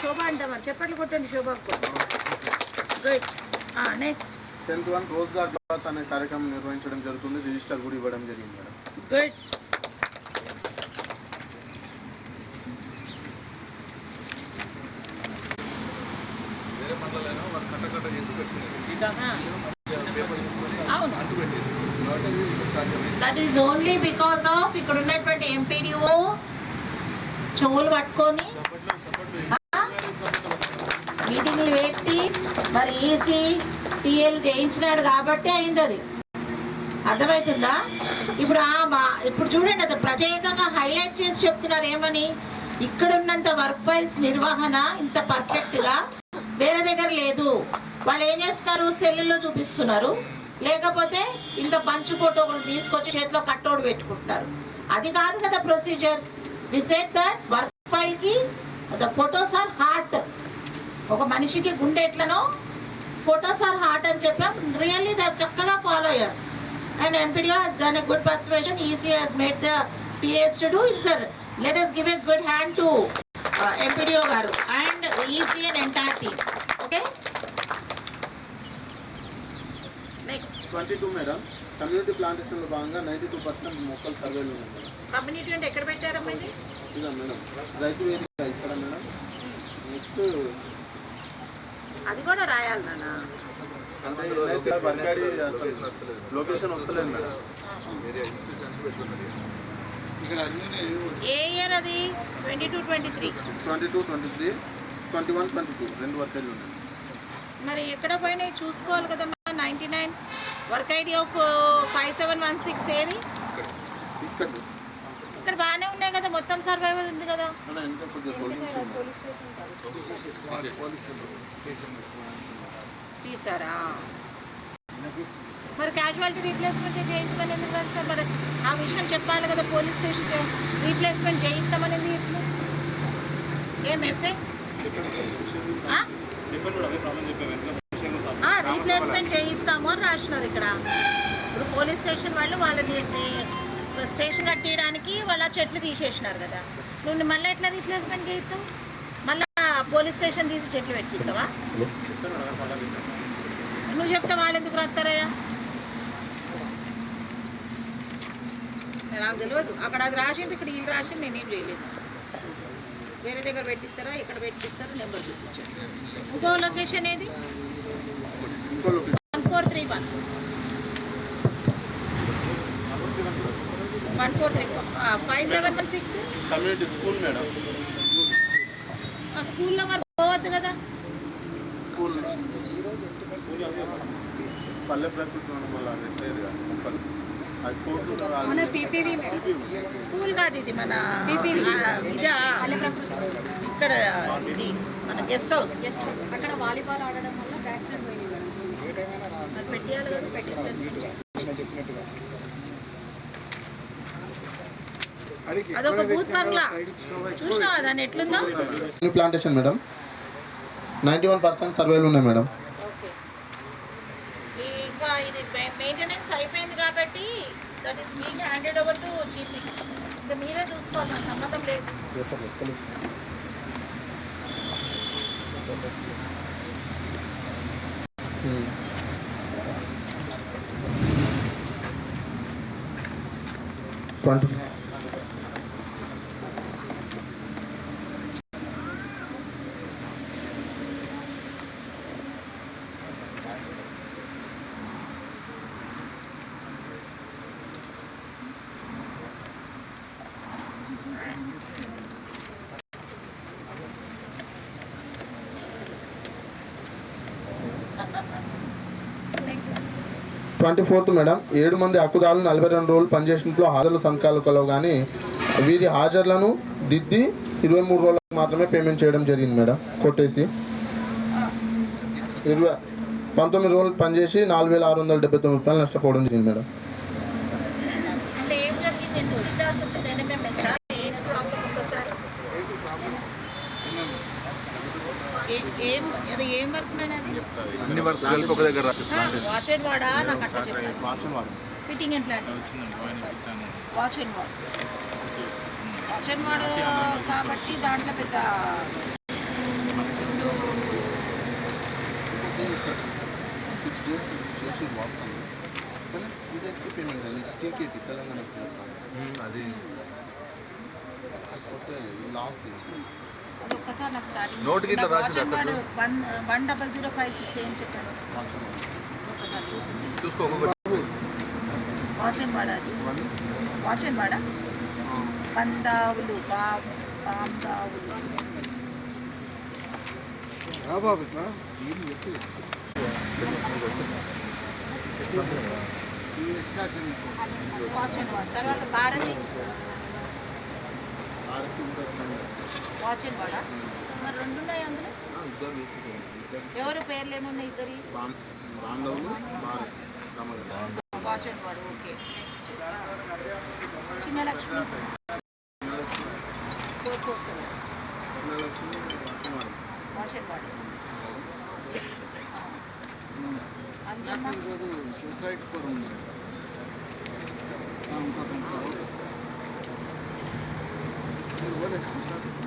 శోభ అంట. మరి చెప్పట్లు కొట్టండి శోభకు. Good. Next 10th one Rozgar class అనే కార్యక్రమం నిర్వహించడం జరుగుతుంది. రిజిస్టర్ కూడా ఇవ్వడం జరిగింది మేడం. గుడ్. అవును, that is only because of ఇక్కడ ఉన్నటువంటి ఎంపీడీఓ చెవులు పట్టుకొని మీటింగ్లు పెట్టి మరి ఈసీ టీఎల్ చేయించినాడు కాబట్టి అయింది. అది అర్థమవుతుందా? ఇప్పుడు చూడండి, అది ప్రత్యేకంగా హైలైట్ చేసి చెప్తున్నారు. ఏమని? ఇక్కడున్నంత వర్క్ ఫైల్స్ నిర్వహణ ఇంత పర్ఫెక్ట్గా వేరే దగ్గర లేదు. వాళ్ళు ఏం చేస్తున్నారు? సెల్లుల్లో చూపిస్తున్నారు, లేకపోతే ఇంత పంచ్ ఫోటో కూడా తీసుకొచ్చి చేతిలో కట్టోడు పెట్టుకుంటున్నారు. అది కాదు కదా procedure. We said that work ఫైల్కి ద ఫొటోస్ ఆర్ హార్ట్. ఒక మనిషికి గుండె ఎట్లనో ఫోటోస్ ఆర్ హార్ట్ అని చెప్పాం. రియల్లీ దే చక్కగా ఫాలో అయ్యారు. And MPDO has done a good persuasion. EC has made the TS to do it. Sir let us give a good hand to MPDO గారు and EC and entire team. Okay, next 22 మేడం. Community ప్లాంటేషన్లో భాగంగా 92% మొక్కలు సర్వేలు ఉన్నాయి madam. Community అంటే ఎక్కడ పెట్టారమ్మా ఇది? ఇదా మేడం రైతు వేదిక ఇక్కడ మేడం. నెక్స్ట్ అది కూడా రాయాలి నాన్న. అంటే బంగాడి అసలు లొకేషన్ వస్తలేదు మేడం. ఇక్కడ అన్నీ ఏ ఇయర్ అది? 22, 23. 22, 23, 21, 22 రెండు వర్కేళ్ళు ఉన్నాయి. మరి ఎక్కడ పోయినాయి చూసుకోవాలి కదమ్మా. 99 వర్క్ ఐడి ఆఫ్ 5716 ఏది? ఇక్కడ ఇక్కడ బాగానే ఉన్నాయి కదా, మొత్తం సర్వైవల్ ఉంది కదా. మేడం ఇంకా కొద్దిగా పోలీస్ స్టేషన్ పోలీసులు స్టేషన్ తీసారా? మరి క్యాజువాలిటీ రీప్లేస్మెంట్ చేయించమని ఎందుకు రాస్తారు? మరి ఆ విషయం చెప్పాలి కదా. పోలీస్ స్టేషన్ రీప్లేస్మెంట్ చేయిస్తామని ఎందుకు ఇప్పుడు? ఏం ఎఫ్ఏ రీప్లేస్మెంట్ చేయిస్తాము అని రాసినారు ఇక్కడ. ఇప్పుడు పోలీస్ స్టేషన్ వాళ్ళు వాళ్ళని స్టేషన్ కట్టేయడానికి వాళ్ళ చెట్లు తీసేసినారు కదా. నువ్వు మళ్ళీ ఎట్లా రీప్లేస్మెంట్ చేయిస్తావు? మళ్ళీ పోలీస్ స్టేషన్ తీసి చెట్లు పెట్టిస్తావా? నువ్వు చెప్తే వాళ్ళు ఎందుకు రాస్తారయ్యా? నాకు తెలియదు. అక్కడ అది రాసింది, ఇక్కడ వీళ్ళు రాసింది, నేనేం చేయలేదు. వేరే దగ్గర పెట్టిస్తారా, ఇక్కడ పెట్టిస్తారా, నెంబర్ చూపించారు. ఇంకో లొకేషన్ ఏది? 1431 5716 కమ్యూనిటీ స్కూల్ మేడం. ఆ స్కూల్లో మరి పోవద్దు కదా. పల్లె ప్రకృతి వల్ల లేదు కదా మొక్కలు. అది కోర్టు మన పీపీవీ మేడం. స్కూల్ కాదు ఇది, మన ఇదా ఇక్కడ ఇది మన గెస్ట్ హౌస్. అక్కడ వాలీబాల్ ఆడడం వల్ల బ్యాక్ సైడ్ పోయినాయి మేడం. మరి పెట్టేయాలి కదా, పెట్టేసి అదొక బూత్ బంగ్లా. చూసినావా దాన్ని ఎట్లుందో? ప్లాంటేషన్ మేడం 91% సర్వేలు ఉన్నాయి మేడం. ఓకే, ఇంకా ఇది మెయింటెనెన్స్ అయిపోయింది కాబట్టి that is being handed over to chief. ఇంకా మీరే చూసుకోవాలి, నాకు సంబంధం లేదు. నెక్స్ట్ 24th మేడం 7 మంది హక్కుదారులు 42 రోజులు పనిచేసినట్లు హాజరు సంఖ్యలో కానీ వీరి హాజరులను దిద్ది 23 రోజులకు మాత్రమే పేమెంట్ చేయడం జరిగింది మేడం. కొట్టేసి 19 రోజులు పనిచేసి 4679 రూపాయలు నష్టపోవడం జరిగింది మేడం. అంటే ఏం జరిగింది? ఎందుకు దిద్దాల్సి వచ్చింది? ఎన్ఎంఎంఎస్ ఏంటి ప్రాబ్లం? ఒకసారి ఏం అది ఏం వర్క్ నాది? అన్ని వర్క్స్ కలిపి ఒక దగ్గర వాచ్ అండ్ వాడా? నాకు అట్లా చెప్పాను. Fitting and planting watch and వాడ్. వాచ్ అండ్ వాడ్ కాబట్టి దాంట్లో పెద్ద 6 days చేసి వాస్తాను కానీ 3 daysకి పేమెంట్ అది టీకేటీ తెలంగాణ అది లాస్ట్. అది ఒక్కసారి నాకు స్టార్టింగ్ నోట్ గిట్ల రాసి వాచ్ అండ్ వాడ్ 10056 ఏం చెప్పాను ఒక్కసారి చూసుకో. వాచ్ అండ్ వాడా? అది వాచ్ అండ్ వాడా? పందావులు పాందావులు బాబు ఇట్లా ఏం చెప్పి వాచ్ అండ్ వాడ్. తర్వాత భారతి వాచ్ అండ్ వాడా? మరి 2 ఉన్నాయి అందులో. ఎవరి పేర్లు ఏమున్నాయి? ఇద్దరి వాచ్ అండ్ వాడు. ఓకే, నెక్స్ట్ చిన్న లక్ష్మి 447 వాచ్ అండ్ వాడు. అంజమ్మ ఈరోజు సూత్రైట్ ఫోరం ఉంది. ఇంకో గంట తర్వాత వస్తాను. మీరు పోలేదు ఆఫీస్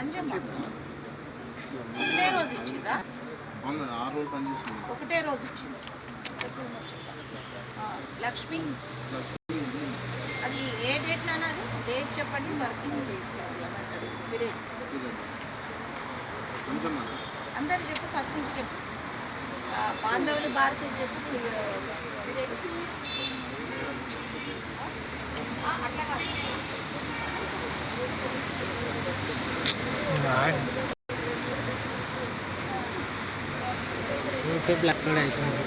అంజమ్మ ఒకటే రోజు ఇచ్చిందా? 6 రోజులు పనిచేసింది. ఒకటే రోజు ఇచ్చింది. లక్ష్మి అది ఏ డేట్ అన్నది? డేట్ చెప్పండి. వర్కింగ్ డేస్ పీరియడ్ అందరు చెప్పు. ఫస్ట్ నుంచి చెప్పు. బాంధవులు భారతి చెప్పు. పీరియడ్ అట్లా కాదు. యూట్యూబ్లో అప్లోడ్ అవుతుంది.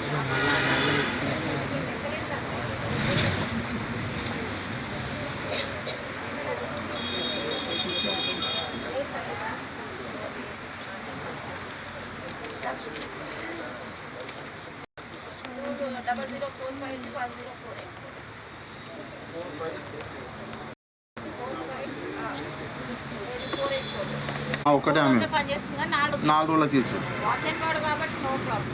ఒకటే ఆమె పని చేస్తుంది. 4 రోజులకి ఇచ్చారు. వాచ్ అండ్ వాడు కాబట్టి no problem.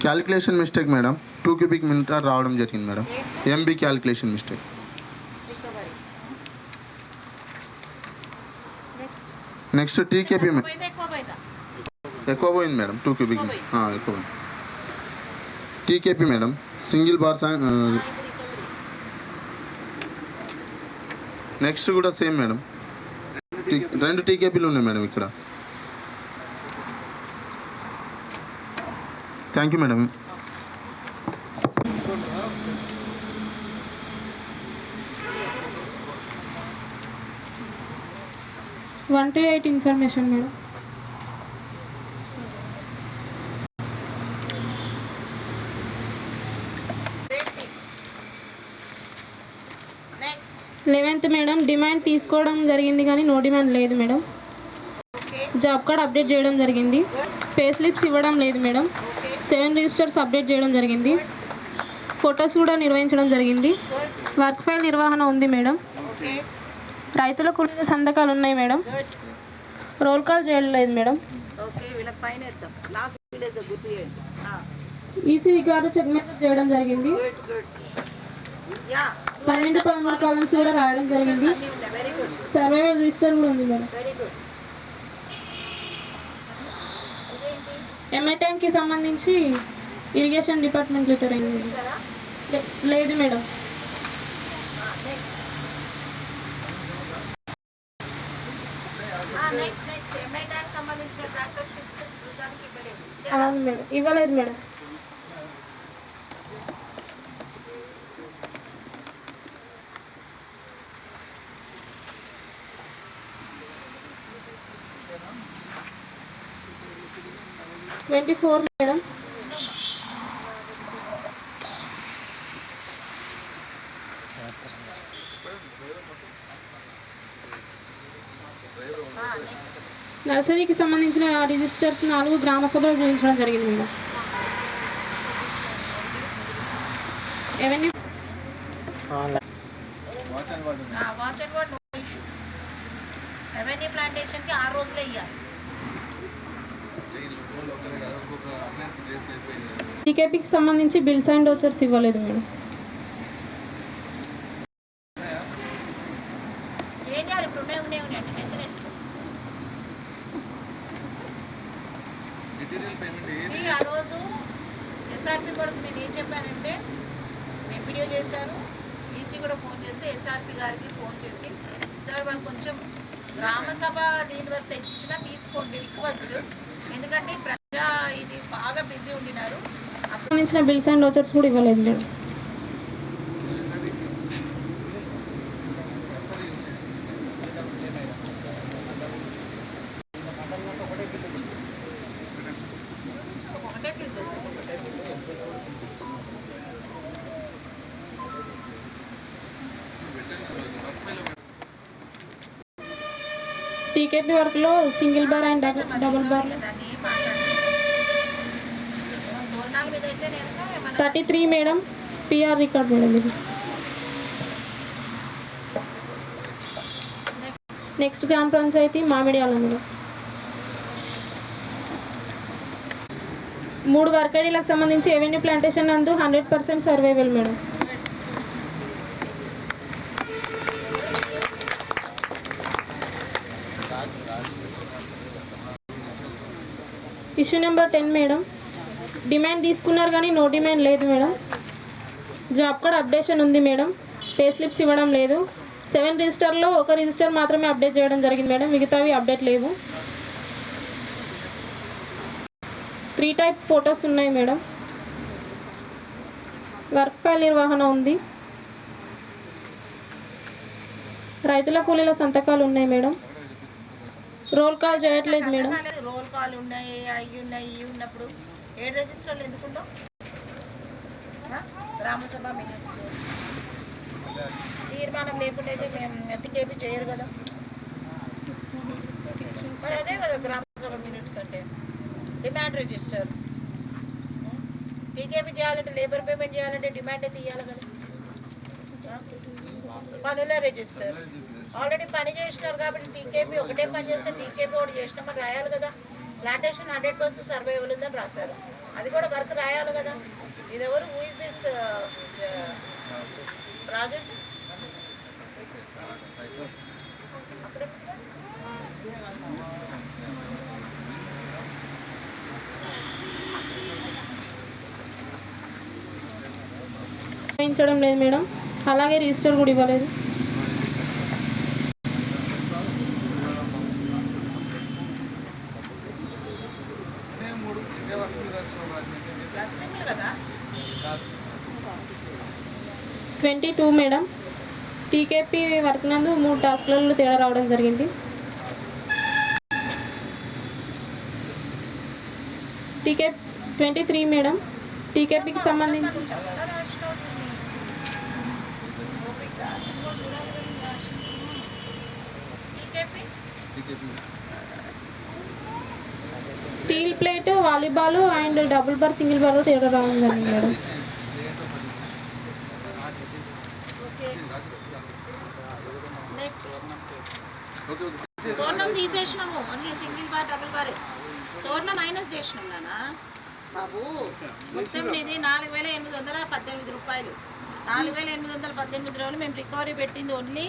Calculation mistake madam. 2 cubic metre రావడం జరిగింది madam. MB calculation mistake. Recovery next TKP ఎక్కువ పోయిందా? ఎక్కువ పోయింది మేడం. 2 క్యూబిక్ ఎక్కువ పోయింది. TKP madam single bar next కూడా సేమ్ మేడం. 2 టీకేపీలు ఉన్నాయి మేడం ఇక్కడ. Thank you madam. One two 8 information madam. Next 11th madam demand తీసుకోవడం జరిగింది కానీ నో డిమాండ్ లేదు మేడం. జాబ్ కార్డ్ అప్డేట్ చేయడం జరిగింది. పే స్లిప్స్ ఇవ్వడం లేదు మేడం. 7 రిజిస్టర్స్ అప్డేట్ చేయడం జరిగింది. ఫొటోస్ కూడా నిర్వహించడం జరిగింది. వర్క్ ఫైల్ నిర్వహణ ఉంది మేడం. రైతులకు సంతకాలు ఉన్నాయి మేడం. రోల్ కాల్ చేయలేదు madam. EC record check message చేయడం జరిగింది. 12 కాలమ్స్ కూడా రాయడం జరిగింది. సర్వైవల్ రిజిస్టర్ కూడా ఉంది మేడం. ఎంఐ ట్యాంక్కి సంబంధించి ఇరిగేషన్ డిపార్ట్మెంట్ లెటర్ అయింది లేదు మేడం. అవును మేడం ఇవ్వలేదు మేడం. మేడం. నర్సరీకి సంబంధించిన రిజిస్టర్స్ 4 గ్రామ సభలో చూపించడం జరిగింది madam. Watch and ward no issue. Revenue ప్లాంటేషన్కి 6 రోజులే ఇవ్వాలి. టీకేపీకి సంబంధించి బిల్స్ అండ్ వోచర్స్ ఇవ్వలేదు మేడం. ఏం చేయాలి ఇప్పుడు? ఉన్నాయి అంటే టెన్షన్ వేసుకో. ఆ రోజు ఎస్ఆర్పి కొడుకు నేను ఏం చెప్పానంటే ఎంపీడీఓ చేశారు. ఈసీ కూడా ఫోన్ చేసి ఎస్ఆర్పి గారికి ఫోన్ చేసి సార్ వాళ్ళు కొంచెం గ్రామ సభ దీని వరకు తెచ్చిచ్చినా తీసుకోండి రిక్వెస్ట్. ఎందుకంటే ప్రజా ఇది బాగా బిజీ ఉండినారు. సంబంధించిన బిల్స్ అండ్ వోచర్స్ కూడా ఇవ్వలేదు మేడం. టీకేపీ వర్క్లో single bar and double bar దాన్ని మాట్లాడండి. తోరణాల మీద అయితే నేను ఏమన్నా 33 మేడం. పిఆర్ రికార్డ్ మేడం ఇది. నెక్స్ట్ గ్రామ పంచాయతీ మామిడియాల మేడం. 3 వర్కడీలకు సంబంధించి ఎవెన్యూ ప్లాంటేషన్ నందు 100% survival madam. Issue number 10 madam. Demand తీసుకున్నారు కానీ నో డిమాండ్ లేదు మేడం. జాబ్ కార్డ్ అప్డేషన్ ఉంది మేడం. పే స్లిప్స్ ఇవ్వడం లేదు. 7 రిజిస్టర్లో 1 రిజిస్టర్ మాత్రమే అప్డేట్ చేయడం జరిగింది మేడం. మిగతావి అప్డేట్ లేవు. 3 టైప్ ఫొటోస్ ఉన్నాయి మేడం. వర్క్ ఫైల్ నిర్వహణ ఉంది. రైతుల కూలీల సంతకాలు ఉన్నాయి మేడం. రోల్ కాల్ చేయట్లేదు మేడం. రోల్ కాల్ ఉన్నాయి, అవి ఉన్నాయి, ఇవి ఉన్నప్పుడు 7 రిజిస్టర్లు ఎందుకుంటావు? గ్రామసభ మినిట్స్ తీర్మానం లేకుండా అయితే మేము టీకేపీ చేయరు కదా. మరి అదే కదా గ్రామసభ మినిట్స్ అంటే. డిమాండ్ రిజిస్టర్ టీకేపీ చేయాలంటే, లేబర్ పేమెంట్ చేయాలంటే డిమాండ్ అయితే ఇవ్వాలి కదా. పనుల రిజిస్టర్ ఆల్రెడీ పని చేసినారు కాబట్టి టీకేపీ ఒకటే పని చేస్తే టీకేపీ ఒకటి చేసినామని రాయాలి కదా. ప్లాంటేషన్ 100% సర్వైవల్ ఉందని రాశారు. అది కూడా వర్క్ రాయాలి కదా. ఇది ఎవరు హూ ఇస్ దిస్ ప్రాజెక్ట్? చేయించడం లేదు మేడం. అలాగే రిజిస్టర్ కూడా ఇవ్వలేదు. సింపుల్ కదా. 22 మేడం. టీకేపీ వర్క్ నందు 3 టాస్క్లలో తేడా రావడం జరిగింది. టీకే 23 మేడం. టీకేపీకి సంబంధించి steel plate, volleyball and double bar, single bar తేడా రావడం జరిగింది మేడం. తోరణం తీసేసినాము, only single bar double bar. తోరణం మైనస్ చేసినాం నానా బాబు. మొత్తం ఇది 4,818 రూపాయలు. 4,818 రోజులు మేము రికవరీ పెట్టింది ఓన్లీ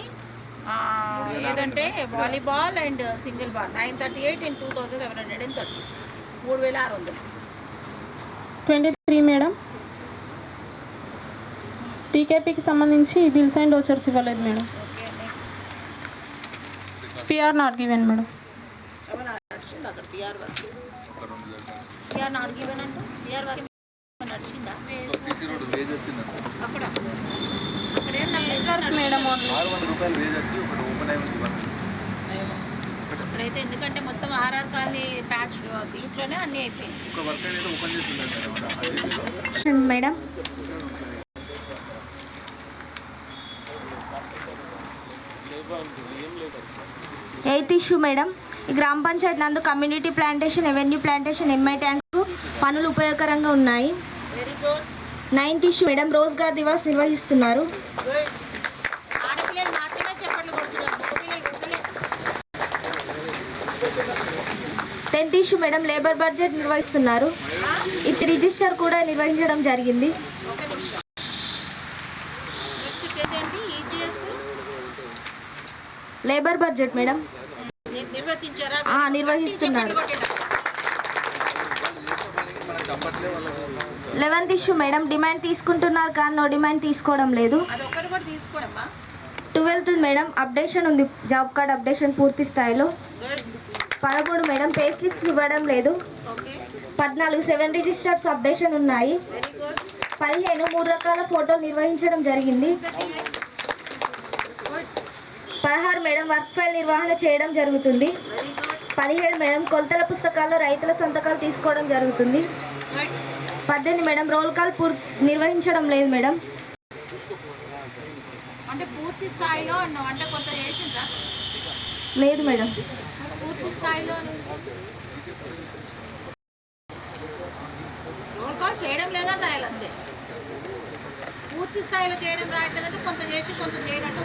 ఏదంటే volleyball and single bar 938 in 2,730, 3,600. 23 madam. టీకేపీకి సంబంధించి బిల్స్ అండ్ వోచర్స్ ఇవ్వలేదు madam. Okay next. PR not given madam. నడిచింది అక్కడ PR work. PR not given అంటే పిఆర్ వర్క్ నడిచిందా? అక్కడ అక్కడేం మేడం అక్కడైతే ఎందుకంటే మొత్తం ఆర్ఆర్ కాలనీ ప్యాచ్ దీంట్లోనే అన్నీ అయిపోయాయి. మేడం. Eighth issue madam. ఈ గ్రామ పంచాయతీ నందు community plantation, avenue plantation, MI tank పనులు ఉపయోగకరంగా ఉన్నాయి. Very good. 9th issue madam. Rozgar Divas నిర్వహిస్తున్నారు. గుడ్. ఆడపిల్లలు మాత్రమే చెప్పట్లు కొడుతున్నారు, మగపిల్లలు కొడతలే. 10th issue madam. Labour budget నిర్వహిస్తున్నారు. ఇది రిజిస్టర్ కూడా నిర్వహించడం జరిగింది. నెక్స్ట్ ఏంటి? EGS labour budget madam. నిర్వర్తించారా? నిర్వహిస్తున్నారు. 11th issue madam. డిమాండ్ తీసుకుంటున్నారు కానీ నో డిమాండ్ తీసుకోవడం లేదు. అది ఒక్కటి కూడా తీసుకోవడమ్మా. 12th madam. అప్డేషన్ ఉంది, జాబ్ కార్డ్ అప్డేషన్ పూర్తి స్థాయిలో. 13 మేడం. పే స్లిప్స్ ఇవ్వడం లేదు. 14 7 రిజిస్టర్స్ అప్డేషన్ ఉన్నాయి. 15 3 రకాల ఫోటోలు నిర్వహించడం జరిగింది. 16 మేడం. వర్క్ ఫైల్ నిర్వహణ చేయడం జరుగుతుంది. 17 మేడం. కొలతల పుస్తకాల్లో రైతుల సంతకాలు తీసుకోవడం జరుగుతుంది. 18 మేడం. రోల్ కాల్ నిర్వహించడం లేదు మేడం. అంటే పూర్తి స్థాయిలో అంటే కొంత చేసిండ్రా? లేదు మేడం. పూర్తి స్థాయిలో రోల్ కాల్ చేయడం లేదని రాయాలి అంతే. పూర్తి స్థాయిలో చేయడం రాయట్లేదంటే కొంత చేసి కొంత చేయనట్టు.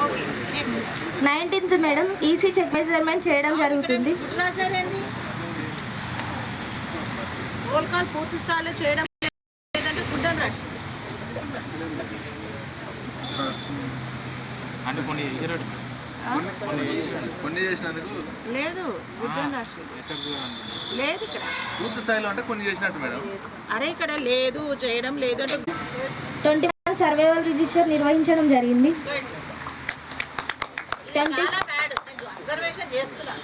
Okay, next 19th madam EC check measurement చేయడం జరుగుతుంది. రాసారేంది? రోల్ కాల్ పూర్తి స్థాయిలో చేయడం లేదంటే గుడ్ అని రాసి అంటే కొన్ని చేసినందుకు లేదు, గుడ్ అని రాసి లేదు ఇక్కడ. పూర్తి స్థాయిలో అంటే కొన్ని చేసినట్టు మేడం. అరే ఇక్కడ లేదు, చేయడం లేదు అంటే 21 సర్వైవల్ రిజిస్టర్ నిర్వహించడం జరిగింది. చాలా బ్యాడ్. నేను అబ్జర్వేషన్ చేస్తున్నా.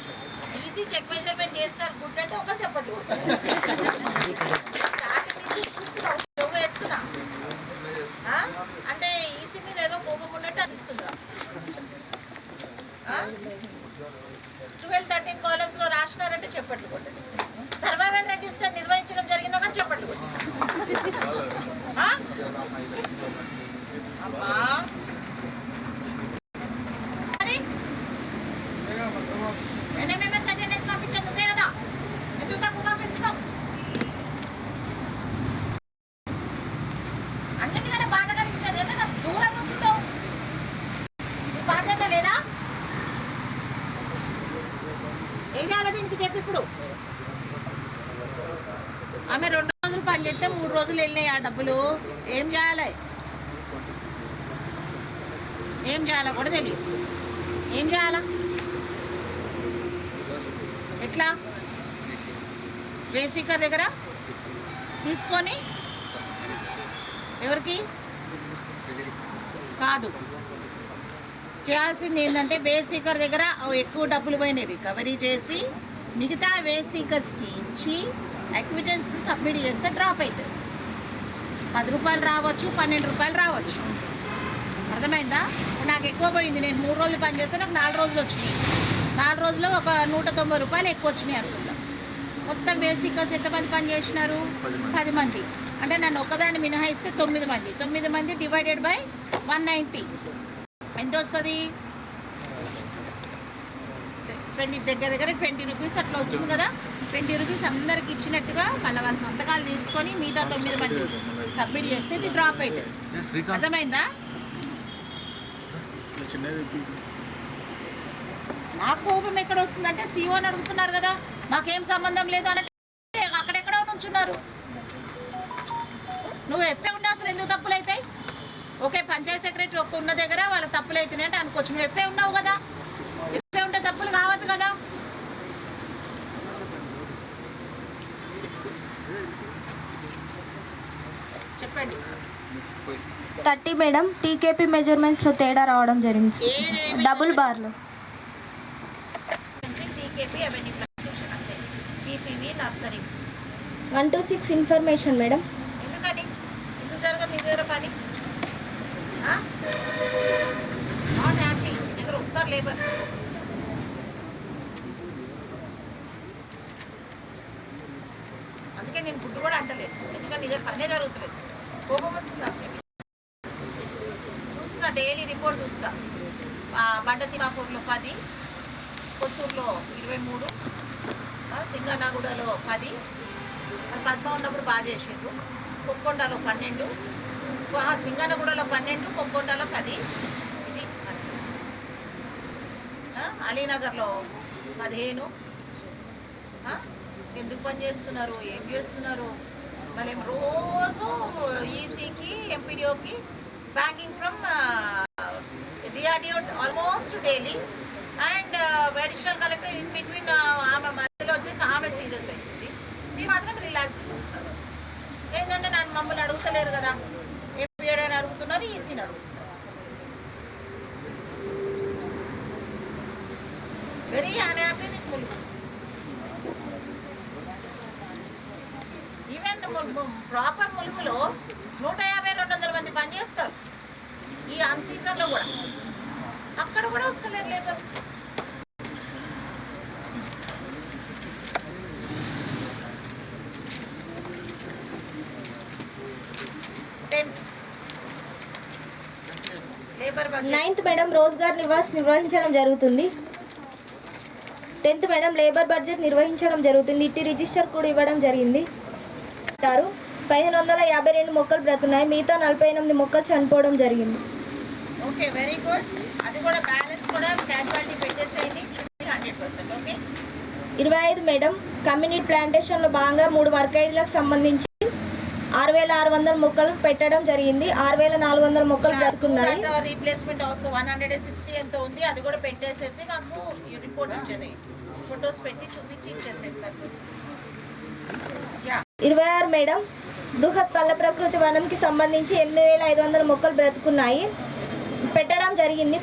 ఈసీ చెక్ మెజర్మెంట్ చేస్తారు గుడ్ అంటే ఒక చెప్పట్టు వేస్తున్నా అంటే ఈసీ మీద ఏదో కోపం ఉన్నట్టు అనిపిస్తుందా? 12-13 కాలమ్స్ లో రాసినారంటే చెప్పట్లు కొట్టండి. సర్వైవల్ రిజిస్టర్ నిర్వహించడం జరిగిందో కానీ చెప్పట్లు కొట్టండి. అమ్మా ఎన్ఎంఎంఎస్ అటెండెన్స్ పంపించాను నువ్వే కదా, ఎందుకు తప్పు పంపిస్తున్నావు? అన్నిటికంటే బాధ కలిగించేది ఏమన్నా దూరం నుంచుంటావు, బాధ్యత లేదా? ఏం చేయాలి దీనికి చెప్పి ఇప్పుడు? ఆమె 2 రోజులు పని చేస్తే 3 రోజులు వెళ్ళినాయి ఆ డబ్బులు. ఏం చేయాలి? ఏం చేయాలో కూడా తెలియదు. ఏం చేయాలా? ఎట్లా? బేసికర్ దగ్గర తీసుకొని ఎవరికి కాదు చేయాల్సింది ఏంటంటే బేసికర్ దగ్గర ఎక్కువ డబ్బులు పోయినాయి రికవరీ చేసి మిగతా బేసికర్స్కి ఇచ్చి అక్విటెన్స్ సబ్మిట్ చేస్తే డ్రాప్ అవుతుంది. 10 రూపాయలు రావచ్చు, 12 రూపాయలు రావచ్చు. అర్థమైందా? నాకు ఎక్కువ పోయింది, నేను 3 రోజులు పని చేస్తే నాకు 4 రోజులు వచ్చినాయి. 4 రోజుల్లో ఒక 190 రూపాయలు ఎక్కువ వచ్చినాయి అనుకుందాం. మొత్తం బేసికర్స్ ఎంతమంది పని చేసినారు? 10 మంది. అంటే నన్ను ఒక్కదాన్ని మినహాయిస్తే 9 మంది. 9 మంది డివైడెడ్ బై 190 ఎంత వస్తుంది? 20 దగ్గర 20 రూపీస్ అట్లా వస్తుంది కదా. 20 రూపీస్ అందరికి ఇచ్చినట్టుగా మళ్ళీ వాళ్ళ సంతకాలు తీసుకొని మిగతా 9 మంది సబ్మిట్ చేస్తే ఇది డ్రాప్ అవుతుంది. అర్థమైందా? నాకు కోపం ఎక్కడ వస్తుందంటే సీఓని అడుగుతున్నారు కదా, మాకేం సంబంధం లేదు అన్నట్టు అక్కడెక్కడో నుంచున్నారు. నువ్వు ఎఫ్ఏ ఉంటే అసలు ఎందుకు తప్పులు అవుతాయి? ఓకే, పంచాయత్ సెక్రటరీ ఒక్క ఉన్న దగ్గర వాళ్ళకి తప్పులు అవుతున్నాయి అంటే అనుకోవచ్చు. నువ్వు ఎఫ్ఏ ఉన్నావు కదా, ఎఫ్ఏ ఉంటే తప్పులు కావద్దు కదా. చెప్పండి. 30 మేడం టీకేపీ మెజర్మెంట్స్లో తేడా రావడం జరిగింది. డబుల్ బార్లో టీకేపీ అవన్నీ ప్రాక్టీషన్ అంతే. పీపీవీ నర్సరీ 1 to 6 ఇన్ఫర్మేషన్ మేడం. ఎందుకని ఎందుకు జరగదు నీ దగ్గర పని? Not happy. నీ దగ్గర వస్తారు లేబర్. అందుకే నేను గుడ్డు కూడా అంటలేదు, ఎందుకంటే నీ దగ్గర పనే జరుగుతలేదు. కోపం వస్తుంది అంతే. చూస్తున్నా, డైలీ రిపోర్ట్ చూస్తా. బండతిమాపూర్లో 10, కొత్తూరులో 23, సింగన్నగూడలో 10, పద్మ ఉన్నప్పుడు బాగా చేసిండ్రు. కొక్కొండలో 12, సింగన్నగూడలో 12, కొక్కొండలో 10. ఇది పరిస్థితి. అలీనగర్లో 15. ఎందుకు పని చేస్తున్నారు, ఏం చేస్తున్నారు? మళ్ళీ రోజు ఈసీకి ఎంపీడీఓకి banking from DRDO almost daily and additional collector in between. ఆమె మధ్యలో వచ్చేసి ఆమె సీరియస్ అవుతుంది, మీరు మాత్రం రిలాక్స్ ఉంటున్నారు. ఏంటంటే నన్ను మమ్మల్ని అడుగుతలేరు కదా, ఎంపీడీ అని అడుగుతున్నారు, ఈసీని అడుగుతున్నారు. Very unhappy with Mulugu. Even proper ములుగులో 150-200 మంది పనిచేస్తారు ఈ అన్ సీజన్లో కూడా. అక్కడ కూడా వస్తలేరు labour. Labour 9th madam Rozgar Nivas నిర్వహించడం జరుగుతుంది. 10th మేడం లేబర్ బడ్జెట్ నిర్వహించడం జరుగుతుంది. ఇట్టి రిజిస్టర్ కూడా ఇవ్వడం జరిగింది. 1552 మొక్కలు బ్రతున్నాయి. మిగతా 48 మొక్కలు చనిపోవడం జరిగింది. Okay, very good. అది కూడా బ్యాలెన్స్ కూడా క్యాజువాలిటీ పెట్టేసేయండి. 100%. ఓకే. 25 మేడం కమ్యూనిటీ ప్లాంటేషన్లో భాగంగా 3 వర్క్ ఐడీలకు సంబంధించి 6600 మొక్కలు పెట్టడం జరిగింది. 6400 మొక్కలు బ్రతుకున్నాయి. రీప్లేస్మెంట్ ఆల్సో 160 ఎంత ఉంది, అది కూడా పెట్టేసేసి మాకు రిపోర్ట్ ఇచ్చేసేయండి. ఫొటోస్ పెట్టి చూపించి ఇచ్చేసేయండి సార్. 26 మేడం బృహత్ పల్లె ప్రకృతి వనంకి సంబంధించి 8500 మొక్కలు బ్రతుకున్నాయి, పెట్టడం జరిగింది.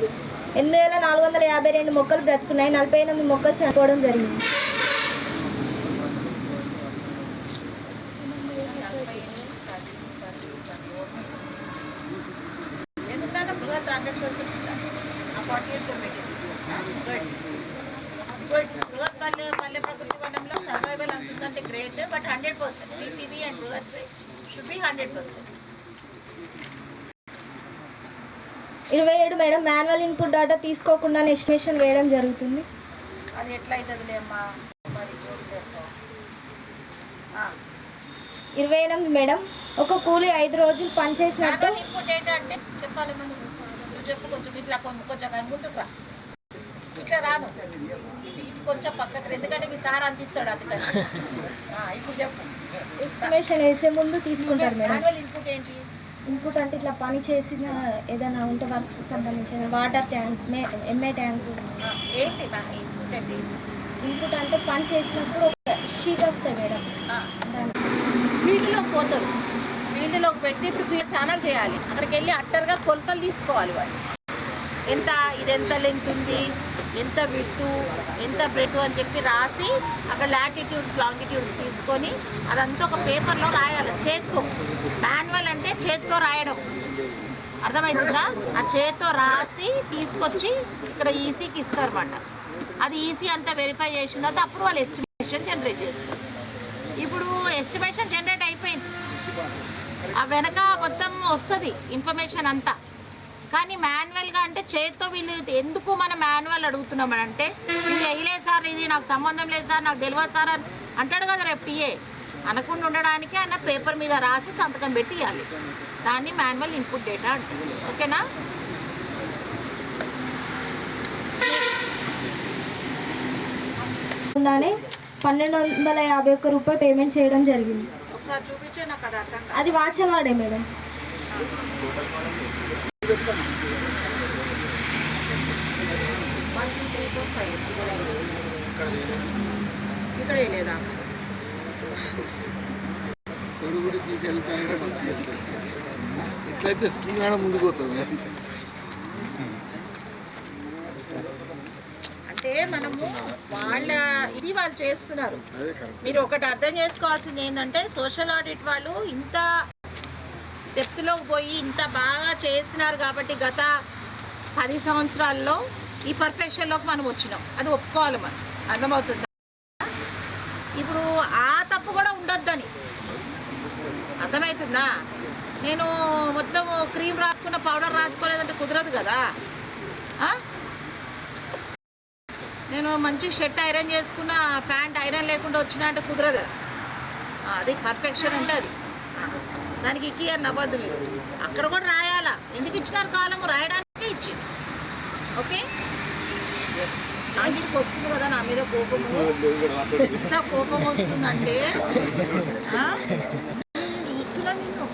8452 మొక్కలు బ్రతుకున్నాయి. 48 మొక్కలు చనిపోవడం జరిగింది. ఎందుకంటే బృహత్ 100% ఆ 48 గుడ్. బృహత్ పల్లె ప్రకృతి వనంలో సర్వైవల్ అంతుందంటే గ్రేట్, బట్ 100% పీపీవీ అండ్ బృహత్ should be 100%. 27 madam manual input data తీసుకోకుండా ఎస్టిమేషన్ వేయడం జరుగుతుంది. అది ఎట్లా అవుతుందిలే అమ్మా మరి. 28 మేడం ఒక కూలి 5 రోజులు పనిచేసినట్టు. ఇన్పుట్ డేటా అంటే చెప్పాలి మనం. నువ్వు చెప్పు కొంచెం ఇట్లా కొంచెం ముందుకు ఇట్లా రాను, ఇటు కొంచెం పక్కకి, ఎందుకంటే మీ సార్ అందిస్తాడు అందుకని. ఇప్పుడు చెప్పు. ఎస్టిమేషన్ వేసే ముందు తీసుకుంటారు మేడం. మాన్యువల్ ఇన్పుట్ ఏంటి? ఇన్పుట్ అంటే ఇట్లా పని చేసిన ఏదైనా ఉంటే వర్క్స్ సంబంధించిన వాటర్ ట్యాంక్, ఎంఏ ట్యాంక్. ఏంటి ఇన్పుట్ ఏంటి? ఇన్పుట్ అంటే పని చేసినప్పుడు ఒక షీట్ వస్తాయి మేడం. ఫీల్డ్లోకి పోతారు, ఫీల్డ్లోకి పెట్టి ఇప్పుడు ఫీల్డ్ ఛానల్ చేయాలి. అక్కడికి వెళ్ళి అట్టర్గా కొలతలు తీసుకోవాలి వాళ్ళు. ఎంత ఇది ఎంత లెంత్ ఉంది, ఎంత విడ్త్, ఎంత బ్రెడ్త్ అని చెప్పి రాసి అక్కడ లాటిట్యూడ్స్ లాంగిట్యూడ్స్ తీసుకొని అదంతా ఒక పేపర్లో రాయాలి చేత్తో. మాన్యువల్ అంటే చేత్తో రాయడం, అర్థమవుతుందా? ఆ చేత్తో రాసి తీసుకొచ్చి ఇక్కడ ఈసీకి ఇస్తారన్నమాట. అది ఈసీ అంతా వెరిఫై చేసిన తర్వాత అప్పుడు వాళ్ళు ఎస్టిమేషన్ జనరేట్ చేస్తారు. ఇప్పుడు ఎస్టిమేషన్ జనరేట్ అయిపోయింది, ఆ వెనక మొత్తం వస్తుంది ఇన్ఫర్మేషన్ అంతా. కానీ మాన్యువల్గా అంటే చేత్తో వీళ్ళు ఎందుకు మనం మాన్యువల్ అడుగుతున్నామనంటే, ఇది వేయలేదు సార్, ఇది నాకు సంబంధం లేదు సార్, నాకు తెలియదు సార్ అని అంటాడు కదా రేపు టీఏ. అనకుండా ఉండడానికి అన్న పేపర్ మీద రాసి సంతకం పెట్టి ఇవ్వాలి. దాన్ని మాన్యువల్ ఇన్పుట్ డేటా అంటారు. ఓకేనా? ఉన్నానే 1251 రూపాయలు పేమెంట్ చేయడం జరిగింది. ఒకసారి చూపించే నాకు అది అర్థం కాదు. అది వాచనవాడే మేడం. ఇక్కడ లేదా ఎట్లయితే స్కీమ్ ఆడ ముందుకు పోతుంది. అంటే మనము వాళ్ళ ఇది వాళ్ళు చేస్తున్నారు. మీరు ఒకటి అర్థం చేసుకోవాల్సింది ఏంటంటే, సోషల్ ఆడిట్ వాళ్ళు ఇంత డెప్త్లోకి పోయి ఇంత బాగా చేస్తున్నారు కాబట్టి గత 10 సంవత్సరాల్లో ఈ పర్ఫెక్షన్లోకి మనం వచ్చినాం. అది ఒప్పుకోవాలి మనం, అర్థమవుతుందా? ఇప్పుడు ఆ తప్పు కూడా ఉండొద్దని, అర్థమవుతుందా? నేను మొత్తం క్రీమ్ రాసుకున్న పౌడర్ రాసుకోలేదంటే కుదరదు కదా. నేను మంచి షర్ట్ ఐరన్ చేసుకున్న ప్యాంట్ ఐరన్ లేకుండా వచ్చినా అంటే కుదరదు. అది పర్ఫెక్షన్ అంటే అది. దానికి ఇక్కి అని నవ్వద్దు మీరు. అక్కడ కూడా రాయాలా. ఎందుకు ఇచ్చినారు కాలము? రాయడానికే ఇచ్చి. ఓకే, నాకు వస్తుంది కదా నా మీద కోపము. ఎంత కోపం వస్తుందంటే చూస్తున్నా నిన్ను.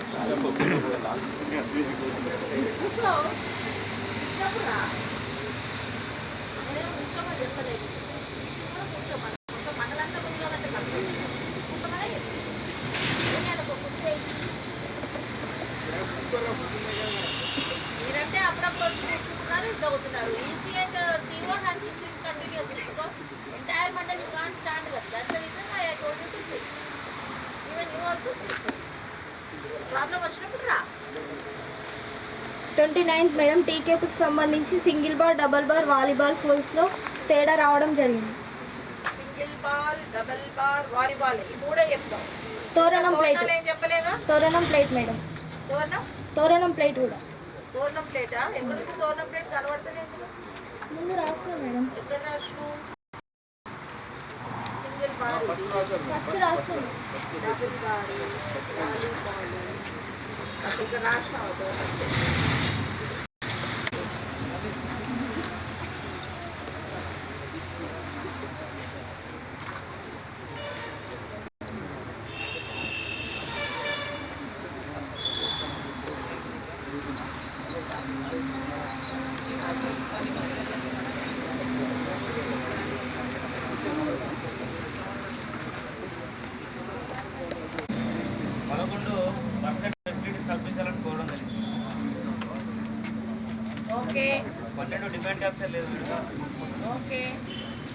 మీరంటే అప్పుడప్పుడు వచ్చి కూర్చుంటున్నారు, ఇట్లా అవుతున్నారు. EC and CO has to sit continuously because entire mandal you can't stand కదా. That's the reason why I told you to sit. Even you also sit. Problem వచ్చినప్పుడు రా. 29th మేడం టీకేపీకి సంబంధించి single bar, double bar, volleyball పోల్స్లో తేడా రావడం జరిగింది. Single ball, double bar, volleyball ఈ మూడే చెప్తాం. తోరణం ప్లేట్ ఏం చెప్పలేగా? తోరణం ప్లేట్ మేడం. తోరణం తోరణం ప్లేట్ కూడా తోరణం ప్లేటా? ఎక్కడుంది తోరణం ప్లేట్? కనబడతానే ముందు రాస్తాం మేడం. ఎక్కడ రాసినావు? సింగిల్ బాడీ, ఫస్ట్ రాస్తాం. డబుల్ బాడీ, ఇక్కడ రాసినావు తోరణం ప్లేట్. ఫెసిలిటీస్ కల్పించాలని కోరడం జరిగింది. ఓకే 12 డిమాండ్ క్యాప్చర్ లేదు madam. Okay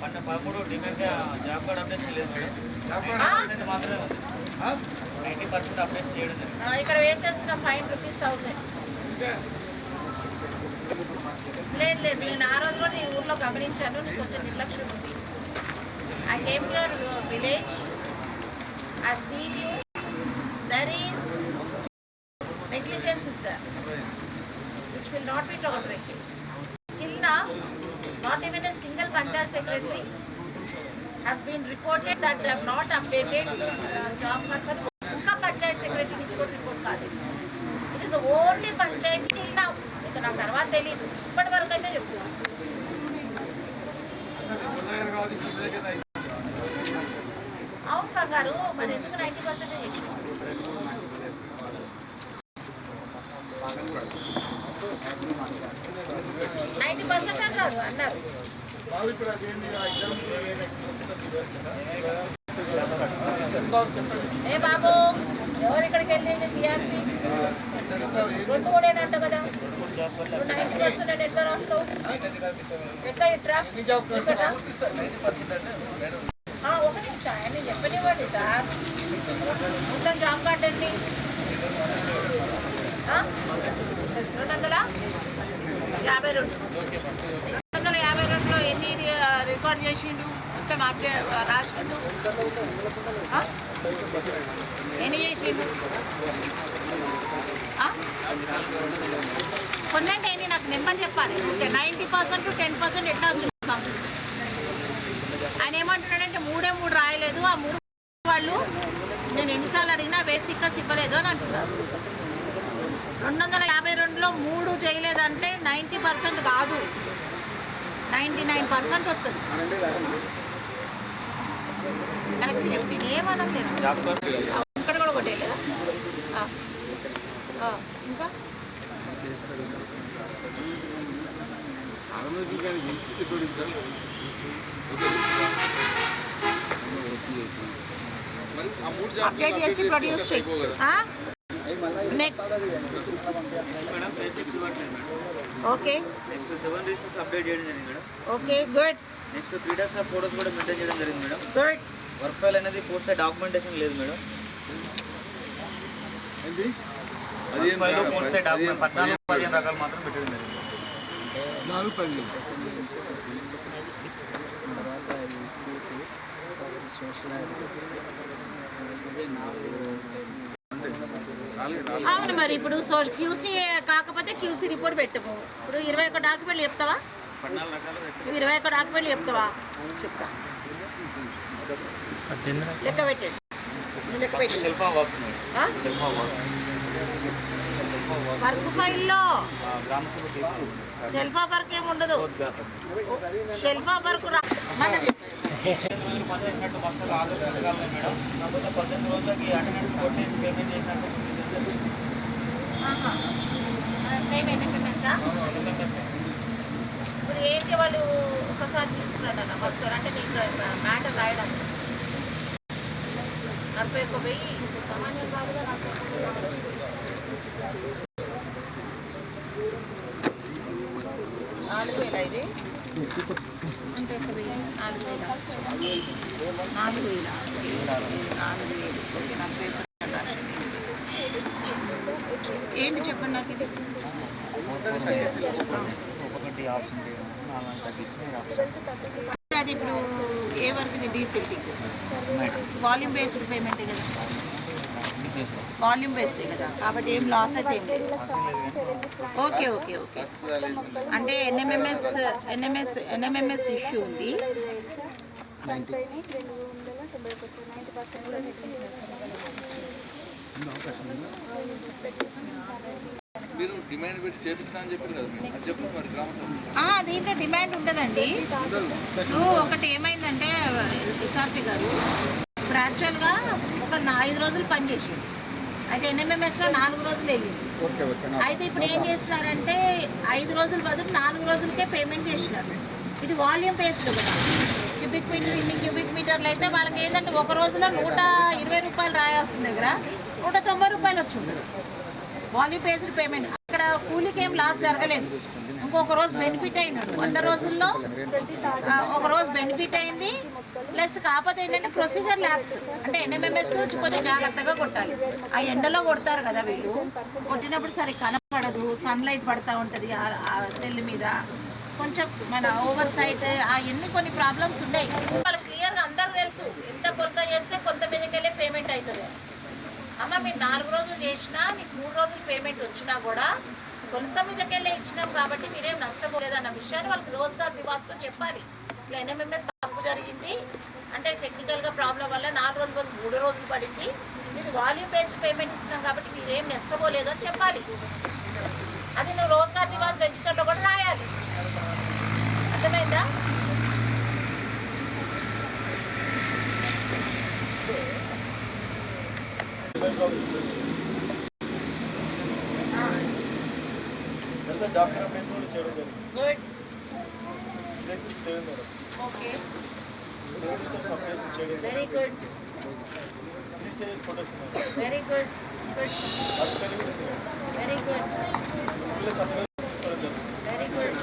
13 demand job card updation లేదు మేడం. మాత్రమే ఉంది. 90% అప్డేషన్ చేయడం జరిగింది. ఇక్కడ వేసేస్తున్న ఫైన్ ₹1000. లేదు లేదు, నేను ఆ రోజు కూడా నీ ఊర్లో గమనించాను, నీకు కొంచెం నిర్లక్ష్యం ఉంది. I came your village, I seen you, there is negligence is there which will not be tolerated. Till now, not even a single Panchayat secretary has been reported that they have not updated job person. Unka Panchayat secretary nunchi kuda report kaaledu. It is only Panchayat till now. Ika na tarvata teliyadu. Ippati varaku aithe cheptunnanu. అవును కంగారు, మరి ఎందుకు 90% చేసినావు? 90% అన్నారు. ఏ బాబు, ఎవరు ఇక్కడికి వెళ్ళింది? TRP 2 కూడేనంట కదా. 90% ఎట్లా రాస్తావు? ఎట్లా ఇట్రా? ఒక నిమిషం ఆయన చెప్పనివ్వండి సార్. మొత్తం జాబ్ కార్డు ఎన్ని? 252. 252లో ఎన్ని రికార్డ్ చేసిండు? మొత్తం రాసిండు. ఎన్ని చేసిండు? కొన్నంటే ఎన్ని? నాకు నెమ్మది చెప్పాలి. 90% 10% ఎట్లా వచ్చింది? ఆయన ఏమంటున్నాడంటే 3 రాయలేదు, ఆ 3 వాళ్ళు నేను ఎన్నిసార్లు అడిగినా బేసిక్గా ఇవ్వలేదు అని అంటున్నారు. 252లో 3 చేయలేదంటే 90% కాదు, 99% వస్తుంది. కరెక్ట్ చెప్పి ఏమన్నా నేను ఇక్కడ కూడా కొట్టేయలేదా? ఇంకా అప్డేట్ చేసి ప్రొడ్యూస్ చేయి. Next okay, next 7 registers update చేయడం జరిగింది madam. Okay good. Next 3 days of photos కూడా మెయింటైన్ చేయడం జరిగింది మేడం. గుడ్. వర్క్ ఫైల్ అనేది పోస్ట్ డాక్యుమెంటేషన్ లేదు madam. Work file post document 14-15 రకాలు మాత్రం పెట్టడం జరిగింది. 4-15 అవును. మరి ఇప్పుడు క్యూసీ కాకపోతే క్యూసీ రిపోర్ట్ పెట్టము. ఇప్పుడు 21 డాక్యుమెంట్లు చెప్తావా? 14 రకాలు 21 డాక్యుమెంట్లు చెప్తావా? చెప్తా. లెక్క పెట్టండి. లెక్క పెట్టి self of works madam. Self of works work ఫైల్లో షెల్ఫ్ ఆఫ్ వర్క్ ఏమి ఉండదు. షెల్ఫ్ ఆఫ్ వర్క్ పనిచేసినట్టు మొత్తం ఆధార్ కావాలి మేడం. కాకపోతే 18 రోజులకి అటెండెన్స్ కొట్టేసి పేమెంట్ చేసినట్టు సేమ్ ఎన్ఎంఎస్ఆ. ఇప్పుడు ఏంటి వాళ్ళు ఒకసారి తీసుకున్నాడు అన్న ఫస్ట్ అంటే నీకు మ్యాటర్ రాయడానికి 41,000 సామాన్యం కాదుగా. 4,000 ఇది అంటే 1,000 4,000 ఏంటి చెప్పండి నాకు. ఇది ఒకటి ఆప్షన్ అది ఇప్పుడు ఏ వరకు ఇది డీసీపీ వాల్యూమ్ బేస్డ్ పేమెంట్ కదా. వాల్యూమ్ బేస్డే కదా, కాబట్టి ఏం లాస్ అయితే ఏం లేదు. ఓకే ఓకే ఓకే, అంటే ఎన్ఎంఎంఎస్ ఇష్యూ ఉంది. మీరు డిమాండ్ పెట్టి చేపించిన అని చెప్పారు కదా, అది చెప్పండి మరి గ్రామ సభ. దీంట్లో డిమాండ్ ఉండదండి. ఒకటి ఏమైందంటే ఎస్ఆర్పి గారు ఇప్పుడు యాక్చువల్గా ఒక 5 రోజులు పనిచేసింది, అయితే ఎన్ఎంఎంఎస్లో 4 రోజులు వెళ్ళింది. అయితే ఇప్పుడు ఏం చేస్తున్నారంటే 5 రోజులు బదులు 4 రోజులకే పేమెంట్ చేసినారు. ఇది వాల్యూమ్ బేస్డ్ కదా, క్యూబిక్ మీటర్ ఇన్ని క్యూబిక్ మీటర్లు అయితే వాళ్ళకి ఏంటంటే ఒక రోజులో 120 రూపాయలు రాయాల్సిన దగ్గర 190 రూపాయలు వచ్చి ఉంటుంది. Volume based payment. అక్కడ కూలీకి ఏం లాస్ జరగలేదు, ఇంకొక రోజు బెనిఫిట్ అయినాడు. 100 రోజుల్లో ఒక రోజు బెనిఫిట్ అయింది. ప్లస్ కాకపోతే ఏంటంటే ప్రొసీజర్ ల్యాబ్స్ అంటే ఎన్ఎంఎంఎస్ కొంచెం జాగ్రత్తగా కొట్టాలి. ఆ ఎండలో కొడతారు కదా వీళ్ళు, కొట్టినప్పుడు సరే కనపడదు, సన్లైట్ పడుతూ ఉంటుంది ఆ సెల్ మీద, కొంచెం మన ఓవర్ సైట్ అవన్నీ కొన్ని ప్రాబ్లమ్స్ ఉన్నాయి. వాళ్ళు క్లియర్గా అందరికి తెలుసు ఎంత కొంత చేస్తే కొంత మీదకి వెళ్ళే పేమెంట్ అవుతుంది. అమ్మ మీరు 4 రోజులు చేసినా మీకు 3 రోజులు పేమెంట్ వచ్చినా కూడా కొంత మీదకెళ్ళే ఇచ్చినాం కాబట్టి మీరేం నష్టపోలేదు అన్న విషయాన్ని వాళ్ళకి రోజ్గార్ దివాస్లో చెప్పాలి. ఇట్లా ఎన్ఎంఎంఎస్ తప్పు జరిగింది అంటే టెక్నికల్గా ప్రాబ్లం వల్ల 4 రోజులు 3 రోజులు పడింది, మీరు వాల్యూమ్ బేస్డ్ పేమెంట్ ఇస్తున్నాం కాబట్టి మీరేం నష్టపోలేదు అని చెప్పాలి. అది నువ్వు రోజ్గార్ దివాస్ రిజిస్టర్లో కూడా రాయాలి. అర్థమైందా? Good. Okay, very good, very good, good, very good, very good,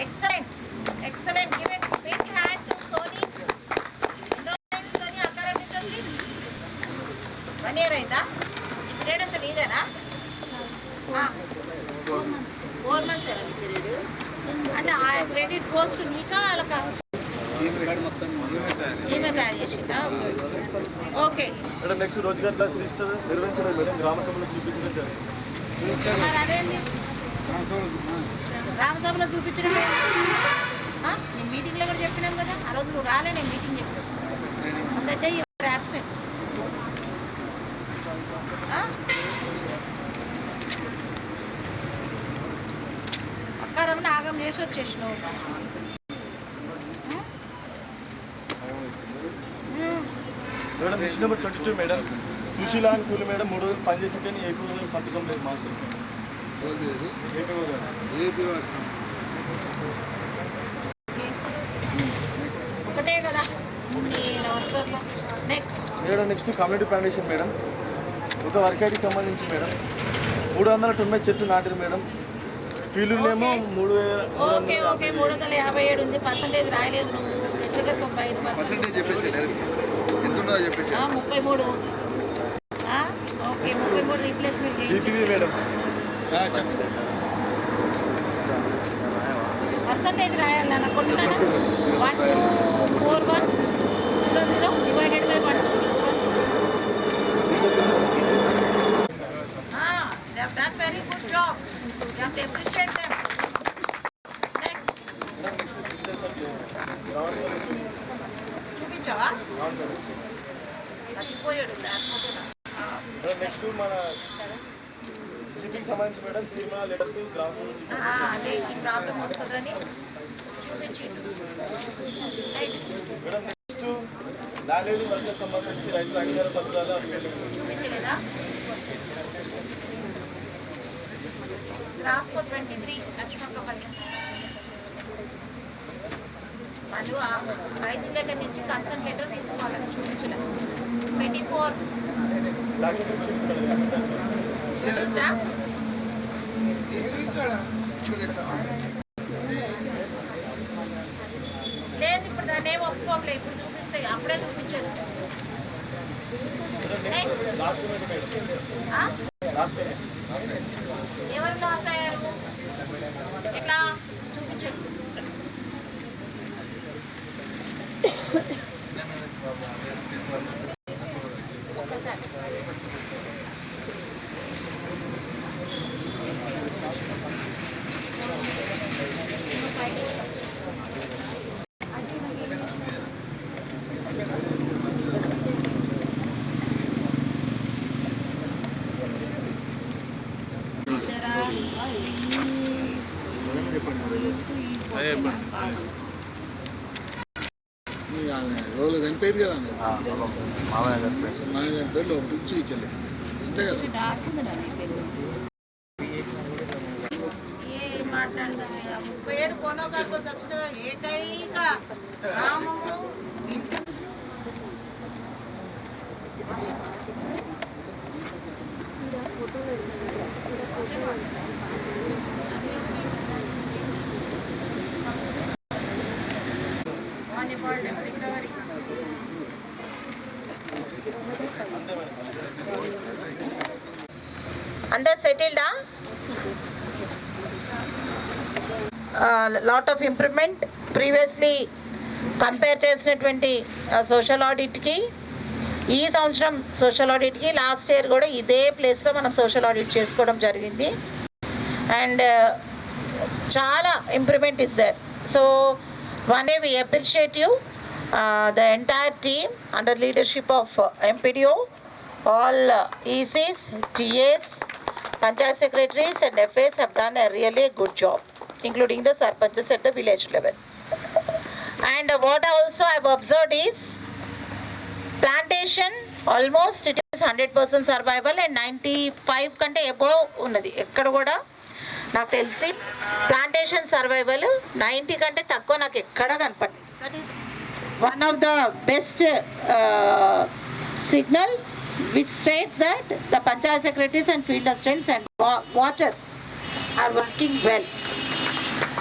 excellent, excellent. Give a big hand to Sony. Sony academy నుంచి వచ్చి 1 year అయిందా? ఈ పీరియడ్ అంతా నీదేనా? 4 months era ఈ పీరియడ్. అంటే ఆ క్రెడిట్ గోస్ టు నీకా వాళ్ళకా? ఈమె తయారు చేసిందా? Okay. Next Rozgar class register నిర్వహించడం మేడం గ్రామ సభలో చూపించడం జరిగింది. మరి అదేంటి రామసభలో చూపించడం? నేను మీటింగ్లో కూడా చెప్పినాం కదా, ఆ రోజు నువ్వు రాలే, నేను మీటింగ్ చెప్పాను. అంటే యువర్ యాబ్సెంట్. అక్కారమని ఆగం చేసి వచ్చేసినావు. Madam list number 22 madam Sushila అని కూలి మేడం 3 రోజులు పనిచేసే కానీ ఏపీ సంతకం లేదు మార్చారు. ఒకటే కదా next madam. Next community plantation madam. ఒక వర్క్ ఐడికి సంబంధించి మేడం 390 చెట్లు నాటారు మేడం. ఫీల్డ్లేమో 3000. ఓకే ఓకే, 357 ఉంది. పర్సంటేజ్ రాయలేదు నువ్వు. ఎట్లా 95% చెప్పేసి ఎంత ఉన్నదో చెప్పేసి 33. ఓకే, 33 రీప్లేస్మెంట్ చేయండి మేడం. పర్సంటేజ్ రాయాలి నాన్న. కొట్టున్నాను 124100 divided by 1261. They have done very good job. You have to appreciate them. Next. చూపించావా? తగ్గిపోయాడు లేకపోతే. నెక్స్ట్ మన జీపీకి సంబంధించి మేడం తీర్మాన లెటర్స్ గ్రామ అదే ఈ ప్రాబ్లం వస్తుందని చూపించిండు. Next madam. నెక్స్ట్ లాలేడు వర్గకు సంబంధించి రైతుల అంగీకార పత్రాలు చూపించలేదా? రాసుకో 23 లక్ష్మక్కపల్లి. వాళ్ళు రైతుల దగ్గర నుంచి కన్సల్ట్ లెటర్ తీసుకోవాలని చూపించలేదు. 24 లేదు, ఇప్పుడు దాన్ని ఏం ఒప్పుకోవట్లేదు. ఇప్పుడు చూపిస్తాయి, అప్పుడే చూపించదు. నెక్స్ట్ ఎవరు లాస్ అయ్యారు? ఎట్లా చూపించండి. ఎవరు చనిపోయారు కదా మామయ్య గారి పేర్లు ఒకటి చూపించలేదు అంతే కదా. మాట్లాడదాం 37 కోనోగాకు వచ్చిన ఏకైక గ్రామము రికవరీ. అందరు సెటిల్డా? Lot of improvement previously compare చేసినటువంటి సోషల్ ఆడిట్కి ఈ సంవత్సరం సోషల్ ఆడిట్కి లాస్ట్ ఇయర్ కూడా ఇదే ప్లేస్లో మనం సోషల్ ఆడిట్ చేసుకోవడం జరిగింది. అండ్ చాలా improvement is there. So one day we appreciate you the entire team under leadership of MPDO, all ECs, TAs, Panchayat secretaries and FAs have done a really good job, including the sarpanches at the village level. And what also I have observed is plantation almost it is 100% survival and 95 కంటే above ఉన్నది. ఎక్కడ కూడా నాకు తెలిసి plantation survival 90 కంటే తక్కువ నాకు ఎక్కడ కనపడదు. That is one of the best signal which states that the Panchayat secretaries and field assistants and watchers are working well.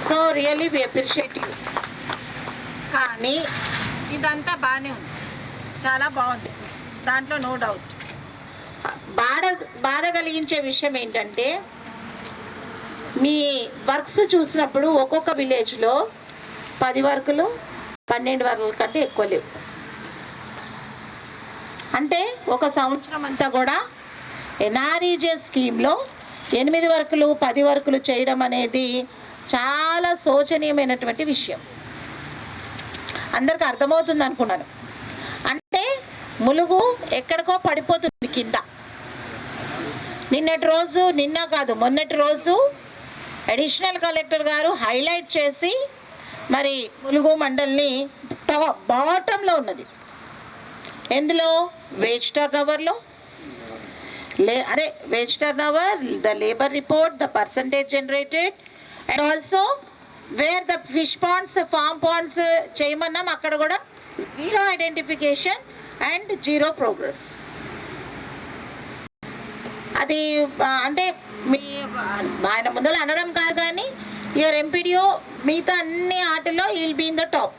So really we appreciate you. కానీ ఇదంతా బాగానే ఉంది, చాలా బాగుంది, దాంట్లో నో డౌట్. బాధ కలిగించే విషయం ఏంటంటే మీ వర్క్స్ చూసినప్పుడు ఒక్కొక్క విలేజ్లో 10 వర్కులు 12 వర్కుల కంటే ఎక్కువ లేవు. అంటే ఒక సంవత్సరం అంతా కూడా NREGA స్కీమ్లో 8 వర్కులు 10 వర్కులు చేయడం అనేది చాలా శోచనీయమైనటువంటి విషయం. అందరికి అర్థమవుతుంది అనుకున్నాను. అంటే ములుగు ఎక్కడికో పడిపోతుంది కింద. నిన్న కాదు మొన్నటి రోజు అడిషనల్ కలెక్టర్ గారు హైలైట్ చేసి మరి ములుగు మండల్ని బాటంలో ఉన్నది. ఎందులో? వేజ్ టర్న్ ఓవర్లో. Wage turnover, the labour report, the percentage generated and also where the fish ponds farm ponds చేయమన్నాం అక్కడ కూడా 0 ఐడెంటిఫికేషన్ అండ్ 0 ప్రోగ్రెస్. అది అంటే మీ ఆయన ముందర అనడం కాదు కానీ యువర్ MPDO మిగతా అన్ని ఆటల్లో will be in the top.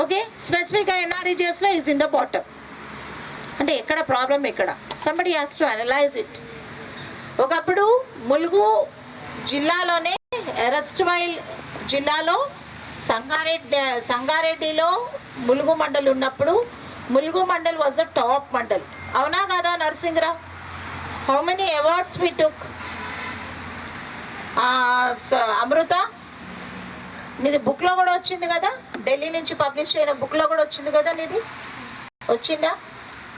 Okay, స్పెసిఫిక్గా NREGAస్లో ఈజ్ ఇన్ ద బాటమ్. అంటే ఎక్కడ ప్రాబ్లం ఎక్కడ? Somebody has to analyse it. ఒకప్పుడు ములుగు జిల్లాలోనే ఎరస్ట్వైల్ జిల్లాలో సంగారెడ్డిలో ములుగు మండల్ ఉన్నప్పుడు Mulugu mandal was the top mandal. అవునా కదా Narasimha Rao? How many awards we took? Amrutha నీది బుక్లో కూడా వచ్చింది కదా, ఢిల్లీ నుంచి పబ్లిష్ అయిన బుక్లో కూడా వచ్చింది కదా, నీది వచ్చిందా?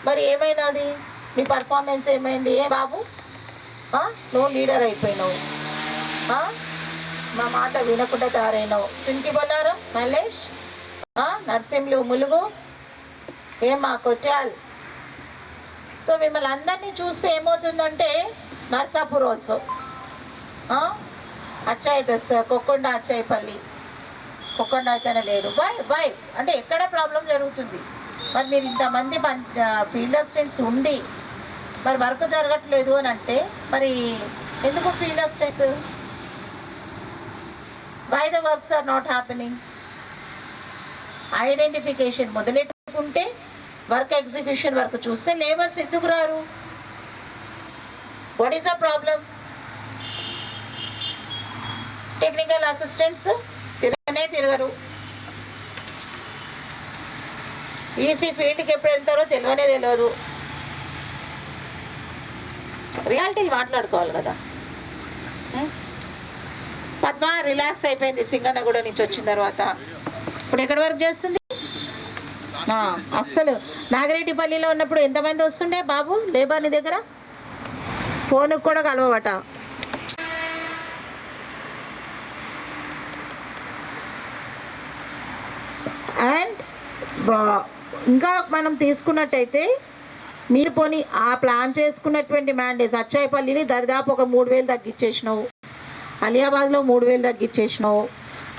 మరి ఏమైనాది? మీ పర్ఫార్మెన్స్ ఏమైంది? ఏ బాబు నువ్వు లీడర్ అయిపోయినావు, మా మాట వినకుండా తయారైనావు. పింకి బొల్లారం మల్లేష్, నర్సింహులు ములుగు, ఏమా కొట్టాల్. సో మిమ్మల్ని అందరినీ చూస్తే ఏమవుతుందంటే నర్సాపూర్ ఆల్సో, అచ్చాయి దస్, కొక్కొండ అచ్చాయిపల్లి, కొక్కొండ అయితేనే లేడు. వై అంటే ఎక్కడ ప్రాబ్లం జరుగుతుంది? మరి మీరు ఇంతమంది ఫీల్డ్ అసిస్టెంట్స్ ఉండి మరి వర్క్ జరగట్లేదు అని అంటే మరి ఎందుకు field assistants? Why the works are not happening? Identification మొదలెట్టుకుంటే వర్క్ ఎగ్జిక్యూషన్ వరకు చూస్తే లేబర్స్ ఎందుకు రారు? What is the problem? Technical assistants తిరగరు. ఈసీ ఫీల్డ్కి ఎప్పుడు వెళ్తారో తెలియదు. రియాలిటీలు మాట్లాడుకోవాలి కదా. పద్మ రిలాక్స్ అయిపోయింది సింగన్నగూడ నుంచి వచ్చిన తర్వాత. ఇప్పుడు ఎక్కడి వరకు చేస్తుంది? అస్సలు నాగిరెడ్డిపల్లిలో ఉన్నప్పుడు ఎంతమంది వస్తుండే బాబు లేబర్ నీ దగ్గర? ఫోన్కి కూడా కలవట. ఇంకా మనం తీసుకున్నట్టయితే మీరు పోనీ ఆ ప్లాన్ చేసుకున్నటువంటి మ్యాండేట్స్ అచ్చాయిపల్లిని దరిదాపు ఒక 3,000 తగ్గించేసినావు, అలియాబాద్లో 3,000 తగ్గించేసినావు,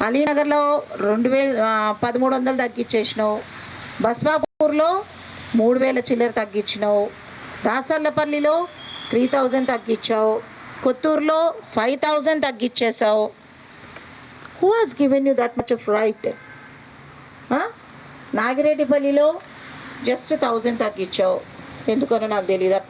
అలీనగర్లో 1,300 తగ్గించేసినావు, బస్వాపూర్లో 3,000 చిల్లర తగ్గించినావు, దాసర్లపల్లిలో 3,000 తగ్గించావు, కొత్తూరులో 5,000 తగ్గించేసావు. Who has given you that much off right? నాగిరెడ్డిపల్లిలో జస్ట్ 1,000 తగ్గించావు, ఎందుకనో నాకు తెలియదు.